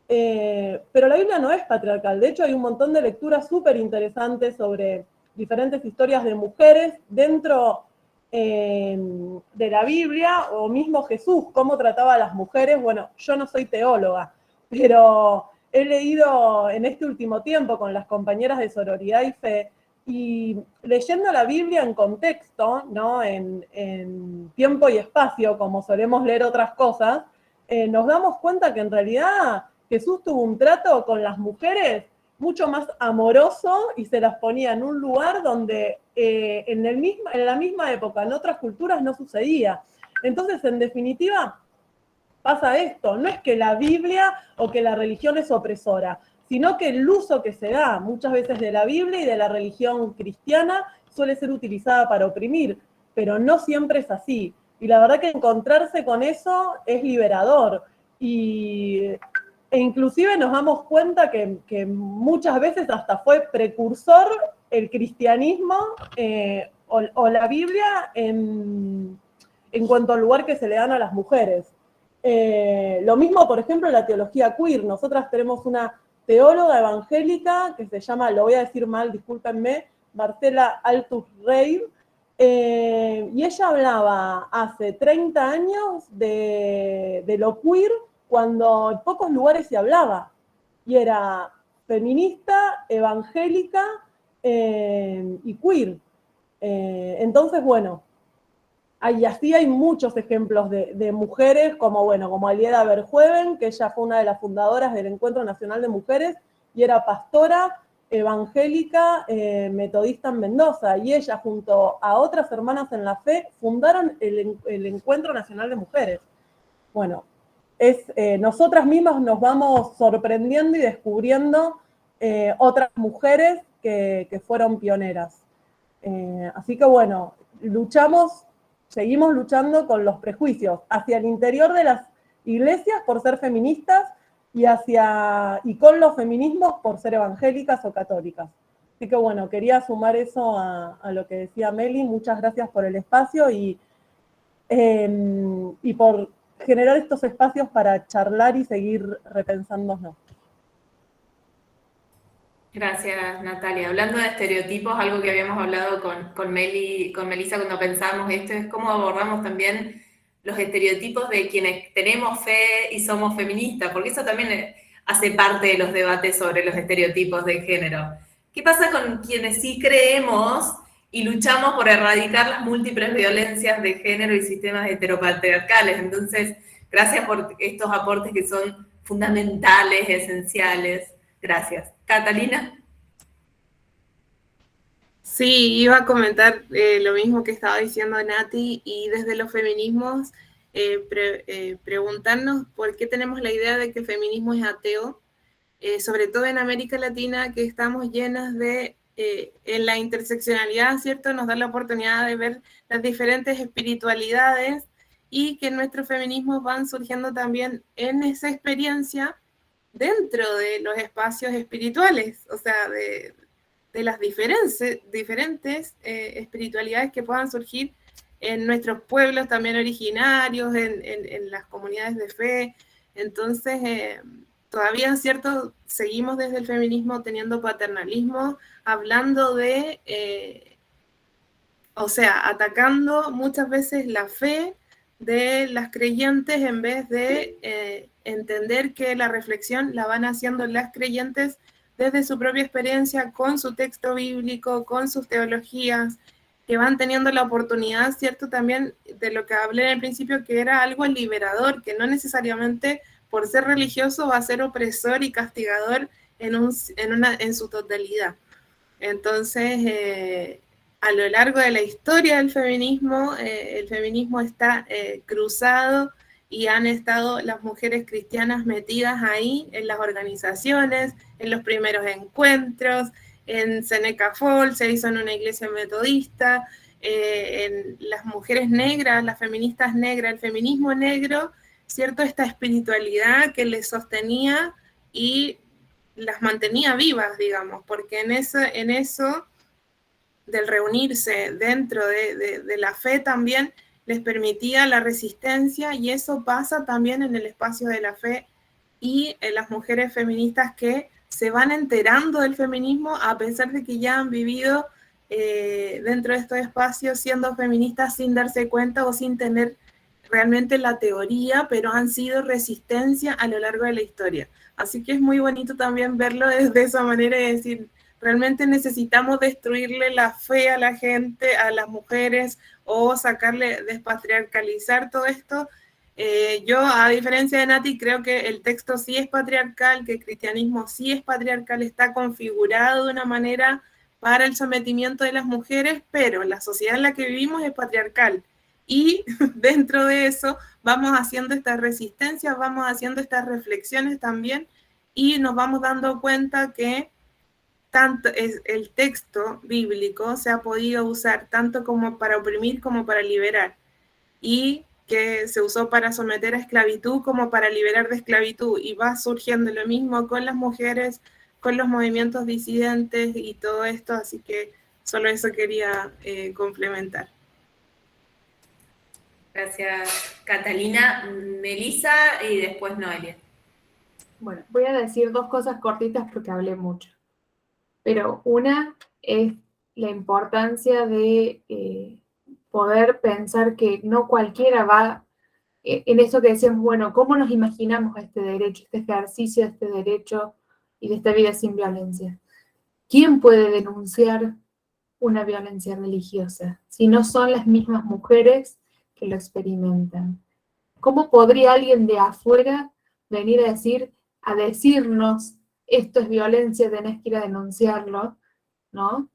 Pero la Biblia no es patriarcal. De hecho, hay un montón de lecturas súper interesantes sobre diferentes historias de mujeres dentro de la Biblia, o mismo Jesús, cómo trataba a las mujeres. Bueno, yo no soy teóloga, pero he leído en este último tiempo con las compañeras de Sororidad y Fe, y leyendo la Biblia en contexto, ¿no? En tiempo y espacio, como solemos leer otras cosas, nos damos cuenta que en realidad Jesús tuvo un trato con las mujeres mucho más amoroso y se las ponía en un lugar donde en la misma época, en otras culturas no sucedía. Entonces, en definitiva, pasa esto, no es que la Biblia o que la religión es opresora, sino que el uso que se da muchas veces de la Biblia y de la religión cristiana suele ser utilizada para oprimir, pero no siempre es así. Y la verdad que encontrarse con eso es liberador. E inclusive nos damos cuenta que muchas veces hasta fue precursor el cristianismo o la Biblia en cuanto al lugar que se le dan a las mujeres. Lo mismo, por ejemplo, la teología queer. Nosotras tenemos una teóloga evangélica que se llama, lo voy a decir mal, discúlpenme, Marcela Altus Reib, y ella hablaba hace 30 años de lo queer, cuando en pocos lugares se hablaba, y era feminista, evangélica y queer. Entonces, bueno, así hay muchos ejemplos de mujeres, como Alieda Verhoeven, que ella fue una de las fundadoras del Encuentro Nacional de Mujeres, y era pastora evangélica metodista en Mendoza, y ella junto a otras hermanas en la fe fundaron el Encuentro Nacional de Mujeres. Bueno, nosotras mismas nos vamos sorprendiendo y descubriendo otras mujeres que fueron pioneras. Así que bueno, seguimos luchando con los prejuicios hacia el interior de las iglesias por ser feministas y con los feminismos por ser evangélicas o católicas. Así que bueno, quería sumar eso a lo que decía Meli. Muchas gracias por el espacio y por generar estos espacios para charlar y seguir repensándonos. Gracias, Natalia. Hablando de estereotipos, algo que habíamos hablado con Melissa cuando pensamos esto, es cómo abordamos también los estereotipos de quienes tenemos fe y somos feministas, porque eso también hace parte de los debates sobre los estereotipos de género. ¿Qué pasa con quienes sí creemos y luchamos por erradicar las múltiples violencias de género y sistemas heteropatriarcales? Entonces, gracias por estos aportes que son fundamentales, esenciales. Gracias. Catalina. Sí, iba a comentar lo mismo que estaba diciendo Nati, y desde los feminismos preguntarnos por qué tenemos la idea de que el feminismo es ateo, sobre todo en América Latina, que estamos llenas de, en la interseccionalidad, ¿cierto? Nos da la oportunidad de ver las diferentes espiritualidades y que nuestros feminismos van surgiendo también en esa experiencia dentro de los espacios espirituales, o sea, de las diferentes espiritualidades que puedan surgir en nuestros pueblos también originarios, en las comunidades de fe. Entonces, todavía, ¿cierto? Seguimos desde el feminismo teniendo paternalismo, hablando atacando muchas veces la fe de las creyentes en vez de entender que la reflexión la van haciendo las creyentes desde su propia experiencia, con su texto bíblico, con sus teologías, que van teniendo la oportunidad, ¿cierto? También de lo que hablé en el principio, que era algo liberador, que no necesariamente por ser religioso va a ser opresor y castigador en su totalidad. Entonces, a lo largo de la historia del feminismo, el feminismo está cruzado y han estado las mujeres cristianas metidas ahí en las organizaciones, en los primeros encuentros, en Seneca Falls, se hizo en una iglesia metodista, en las mujeres negras, las feministas negras, el feminismo negro, ¿cierto? Esta espiritualidad que les sostenía y las mantenía vivas, digamos, porque en eso del reunirse dentro de la fe también les permitía la resistencia, y eso pasa también en el espacio de la fe y en las mujeres feministas que se van enterando del feminismo a pesar de que ya han vivido dentro de estos espacios siendo feministas sin darse cuenta o sin tener realmente la teoría, pero han sido resistencia a lo largo de la historia. Así que es muy bonito también verlo de esa manera y decir, realmente necesitamos destruirle la fe a la gente, a las mujeres, o sacarle, despatriarcalizar todo esto. Yo, a diferencia de Nati, creo que el texto sí es patriarcal, que el cristianismo sí es patriarcal, está configurado de una manera para el sometimiento de las mujeres, pero la sociedad en la que vivimos es patriarcal. Y dentro de eso vamos haciendo estas resistencias, vamos haciendo estas reflexiones también, y nos vamos dando cuenta que tanto es el texto bíblico se ha podido usar tanto como para oprimir como para liberar, y que se usó para someter a esclavitud como para liberar de esclavitud, y va surgiendo lo mismo con las mujeres, con los movimientos disidentes y todo esto, así que solo eso quería complementar. Gracias, Catalina. Melissa y después Noelia. Bueno, voy a decir dos cosas cortitas porque hablé mucho. Pero una es la importancia de poder pensar que no cualquiera va en eso que decíamos, bueno, ¿cómo nos imaginamos este derecho, este ejercicio de este derecho y de esta vida sin violencia? ¿Quién puede denunciar una violencia religiosa si no son las mismas mujeres que lo experimentan? ¿Cómo podría alguien de afuera venir a decirnos esto es violencia, tenés que ir a denunciarlo, ¿no?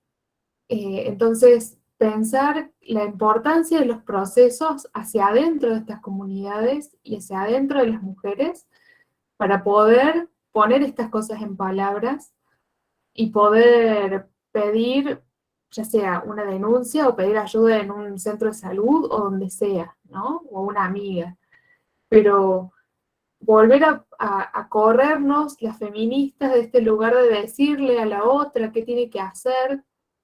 Entonces, pensar la importancia de los procesos hacia adentro de estas comunidades y hacia adentro de las mujeres para poder poner estas cosas en palabras y poder pedir, ya sea una denuncia o pedir ayuda en un centro de salud o donde sea, ¿no? O una amiga. Pero volver a corrernos las feministas de este lugar de decirle a la otra qué tiene que hacer,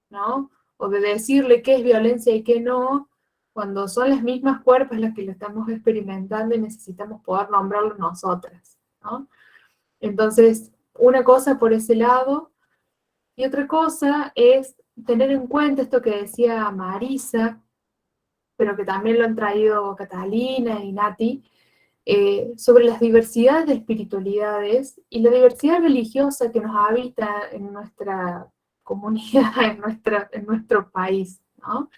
¿no? O de decirle qué es violencia y qué no, cuando son las mismas cuerpos las que lo estamos experimentando y necesitamos poder nombrarlo nosotras, ¿no? Entonces, una cosa por ese lado, y otra cosa es tener en cuenta esto que decía Marisa, pero que también lo han traído Catalina y Nati, sobre las diversidades de espiritualidades y la diversidad religiosa que nos habita en nuestra comunidad, en nuestro país, ¿no?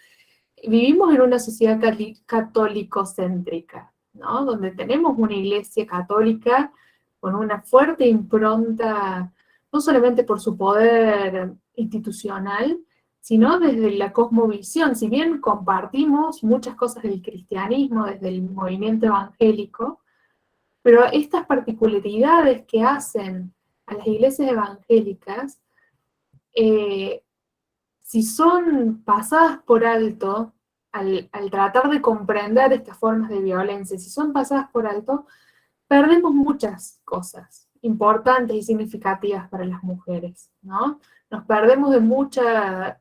Vivimos en una sociedad católico-céntrica, ¿no? Donde tenemos una iglesia católica con una fuerte impronta, no solamente por su poder institucional, sino desde la cosmovisión. Si bien compartimos muchas cosas del cristianismo desde el movimiento evangélico, pero estas particularidades que hacen a las iglesias evangélicas, si son pasadas por alto, al tratar de comprender estas formas de violencia, si son pasadas por alto, perdemos muchas cosas importantes y significativas para las mujeres, ¿no? Nos perdemos de mucho de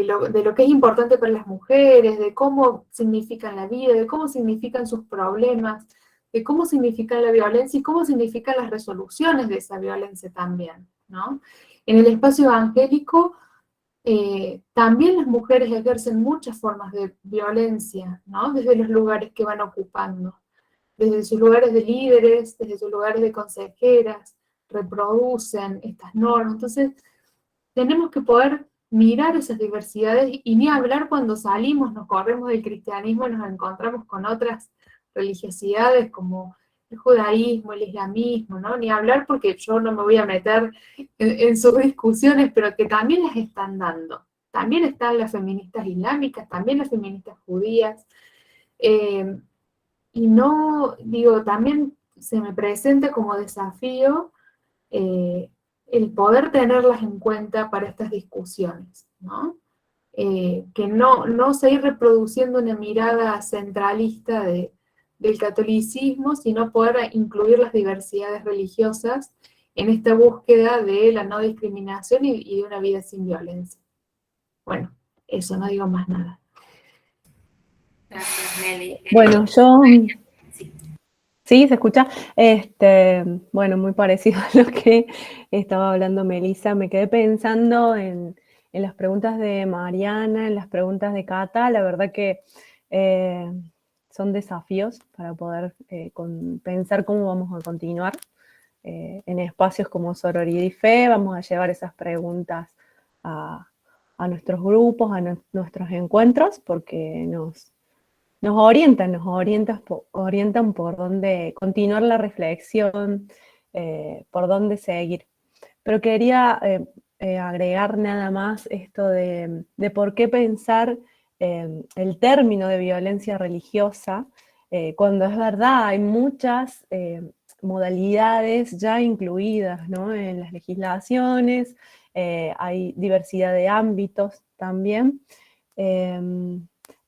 lo que es importante para las mujeres, de cómo significan la vida, de cómo significan sus problemas, de cómo significan la violencia y cómo significan las resoluciones de esa violencia también, ¿no? En el espacio evangélico también las mujeres ejercen muchas formas de violencia, ¿no? Desde los lugares que van ocupando, desde sus lugares de líderes, desde sus lugares de consejeras, reproducen estas normas. Entonces, tenemos que poder mirar esas diversidades y ni hablar cuando salimos, nos corremos del cristianismo y nos encontramos con otras religiosidades como el judaísmo, el islamismo, ¿no? Ni hablar porque yo no me voy a meter en sus discusiones, pero que también las están dando. También están las feministas islámicas, también las feministas judías. Y no, digo, también se me presenta como desafío el poder tenerlas en cuenta para estas discusiones, ¿no? Que no seguir reproduciendo una mirada centralista del catolicismo, sino poder incluir las diversidades religiosas en esta búsqueda de la no discriminación y de una vida sin violencia. Bueno, eso, no digo más nada. Gracias, Nelly. Bueno, yo... Sí. Sí, se escucha. Bueno, muy parecido a lo que estaba hablando Melissa. Me quedé pensando en las preguntas de Mariana, en las preguntas de Cata. La verdad que son desafíos para poder pensar cómo vamos a continuar en espacios como Sororidad y Fe. Vamos a llevar esas preguntas a nuestros grupos, a nuestros encuentros, porque nos orientan por dónde continuar la reflexión, por dónde seguir. Pero quería agregar nada más esto de por qué pensar el término de violencia religiosa, cuando es verdad, hay muchas modalidades ya incluidas, ¿no?, en las legislaciones, hay diversidad de ámbitos también.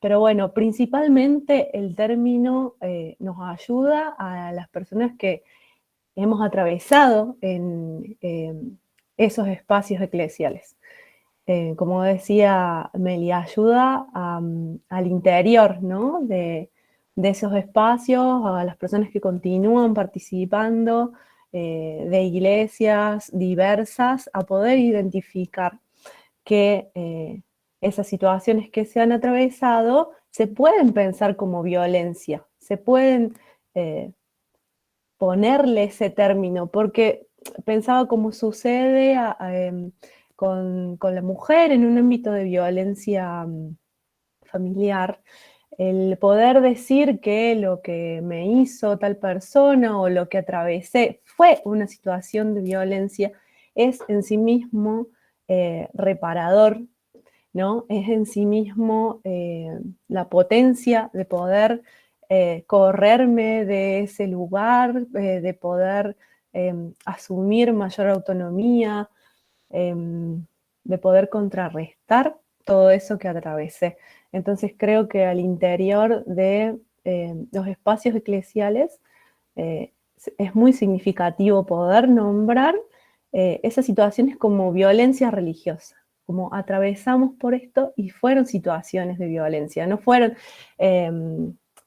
Pero bueno, principalmente el término nos ayuda a las personas que hemos atravesado en esos espacios eclesiales. Como decía Meli, ayuda al interior, ¿no?, de esos espacios, a las personas que continúan participando de iglesias diversas, a poder identificar que esas situaciones que se han atravesado se pueden pensar como violencia, se pueden ponerle ese término, porque pensaba como sucede con la mujer en un ámbito de violencia familiar, el poder decir que lo que me hizo tal persona o lo que atravesé fue una situación de violencia es en sí mismo reparador, ¿no? Es en sí mismo la potencia de poder correrme de ese lugar, de poder asumir mayor autonomía, de poder contrarrestar todo eso que atravesé. Entonces creo que al interior de los espacios eclesiales es muy significativo poder nombrar esas situaciones como violencia religiosa, como atravesamos por esto y fueron situaciones de violencia, no fueron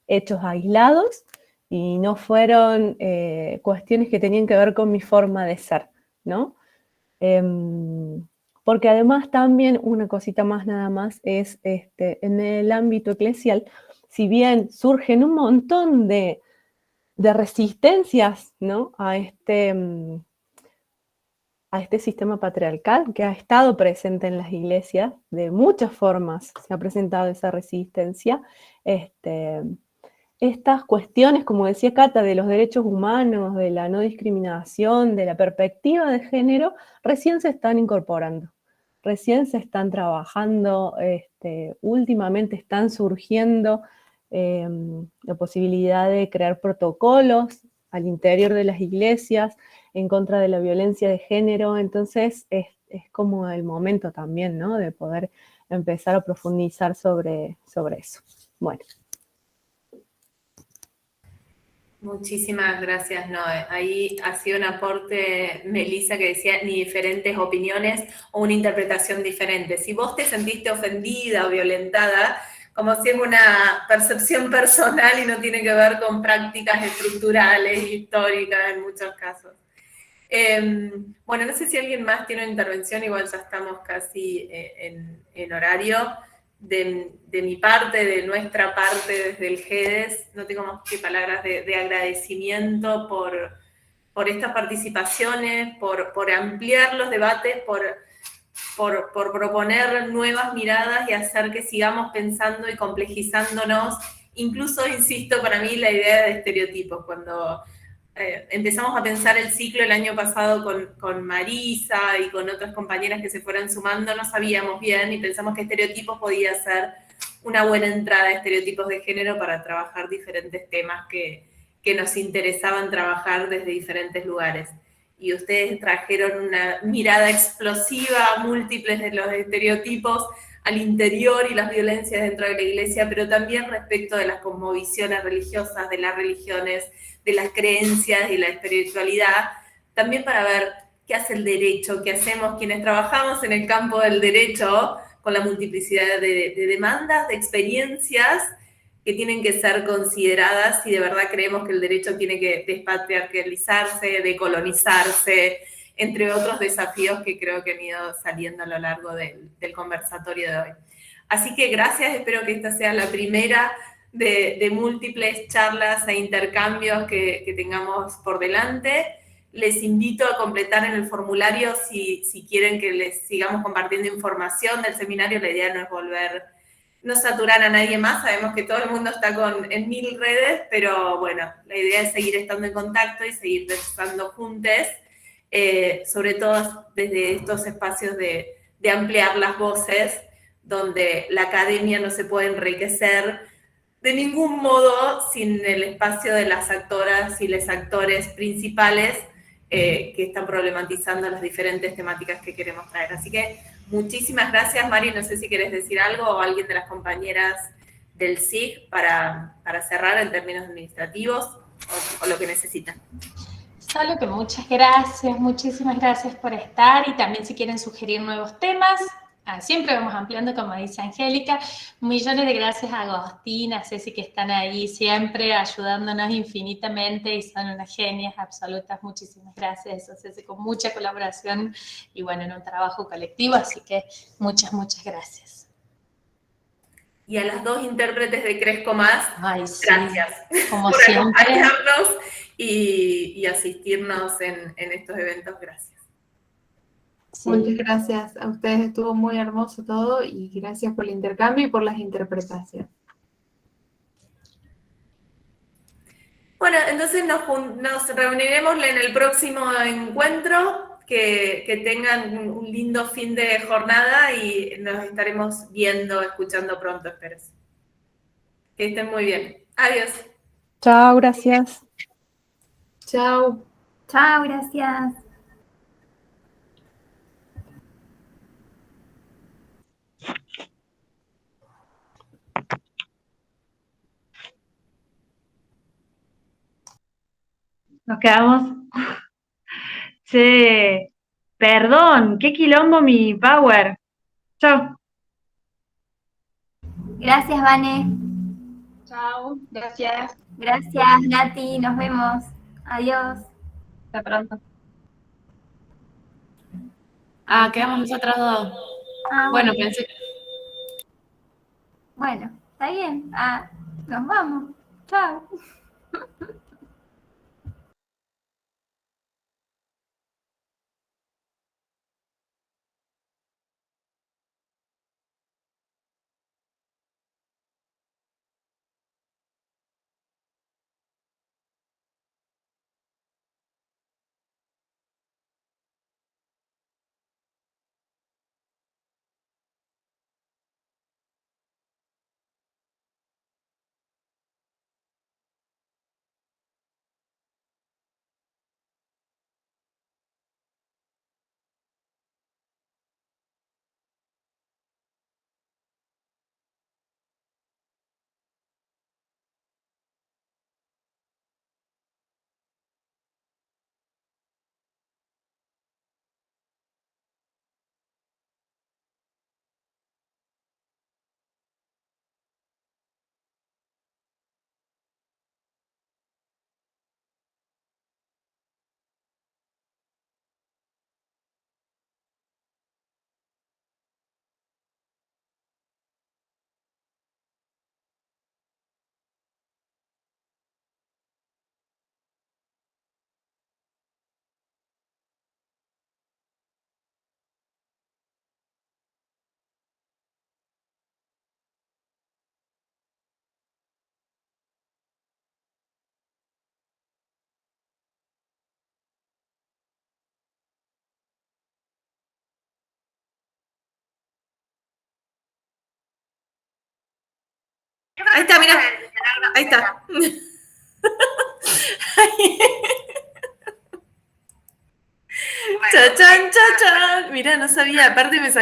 hechos aislados y no fueron cuestiones que tenían que ver con mi forma de ser, ¿no? Porque además también una cosita más nada más es en el ámbito eclesial, si bien surgen un montón de resistencias, ¿no?, a este sistema patriarcal que ha estado presente en las iglesias, de muchas formas se ha presentado esa resistencia. Estas cuestiones, como decía Cata, de los derechos humanos, de la no discriminación, de la perspectiva de género, recién se están incorporando, recién se están trabajando, últimamente están surgiendo la posibilidad de crear protocolos al interior de las iglesias en contra de la violencia de género. Entonces es como el momento también, ¿no?, de poder empezar a profundizar sobre eso. Bueno. Muchísimas gracias, Noé. Ahí ha sido un aporte, Melissa, que decía ni diferentes opiniones o una interpretación diferente. Si vos te sentiste ofendida o violentada, como si es una percepción personal y no tiene que ver con prácticas estructurales, históricas en muchos casos. Bueno, no sé si alguien más tiene una intervención, igual ya estamos casi en horario. De mi parte, de nuestra parte, desde el GEDES, no tengo más que palabras de agradecimiento por estas participaciones, por ampliar los debates, por proponer nuevas miradas y hacer que sigamos pensando y complejizándonos. Incluso, insisto, para mí la idea de estereotipos, cuando empezamos a pensar el ciclo el año pasado con Marisa y con otras compañeras que se fueron sumando, no sabíamos bien y pensamos que estereotipos podía ser una buena entrada de estereotipos de género para trabajar diferentes temas que nos interesaban trabajar desde diferentes lugares. Y ustedes trajeron una mirada explosiva, múltiples de los estereotipos al interior y las violencias dentro de la iglesia, pero también respecto de las cosmovisiones religiosas, de las religiones, de las creencias y la espiritualidad, también para ver qué hace el derecho, qué hacemos quienes trabajamos en el campo del derecho con la multiplicidad de demandas, de experiencias que tienen que ser consideradas si de verdad creemos que el derecho tiene que despatriarcalizarse, decolonizarse, entre otros desafíos que creo que han ido saliendo a lo largo del conversatorio de hoy. Así que gracias, espero que esta sea la primera de múltiples charlas e intercambios que tengamos por delante. Les invito a completar en el formulario si quieren que les sigamos compartiendo información del seminario. La idea no es no saturar a nadie más. Sabemos que todo el mundo está en 1000 redes, pero bueno, la idea es seguir estando en contacto y seguir pensando juntos, sobre todo desde estos espacios de ampliar las voces, donde la academia no se puede enriquecer de ningún modo sin el espacio de las actoras y los actores principales que están problematizando las diferentes temáticas que queremos traer. Así que muchísimas gracias, Mari. No sé si querés decir algo o alguien de las compañeras del SIG para cerrar en términos administrativos o lo que necesitan. Solo que muchas gracias, muchísimas gracias por estar y también si quieren sugerir nuevos temas, siempre vamos ampliando, como dice Angélica. Millones de gracias a Agostina, a Ceci, que están ahí siempre ayudándonos infinitamente y son unas genias absolutas. Muchísimas gracias. Eso se hace con mucha colaboración y bueno, en un trabajo colectivo, así que muchas gracias. Y a las 2 intérpretes de Crezco Más, ay, sí, gracias como por siempre acompañarnos y asistirnos en estos eventos. Gracias. Sí. Muchas gracias a ustedes, estuvo muy hermoso todo y gracias por el intercambio y por las interpretaciones. Bueno, entonces nos reuniremos en el próximo encuentro. Que tengan un lindo fin de jornada y nos estaremos viendo, escuchando pronto, espero. Que estén muy bien. Adiós. Chao, gracias. Chao. Chao, gracias. Nos quedamos. Che, perdón, qué quilombo mi power. Chao. Gracias, Vane. Chao, gracias. Gracias, Nati. Nos vemos. Adiós. Hasta pronto. Quedamos nosotras dos. Bueno, pensé. Bueno, está bien. Nos vamos. Chao. Ahí está, mira. Ahí está. Chan, chan, chan, chan. Mira, no sabía, aparte me salió.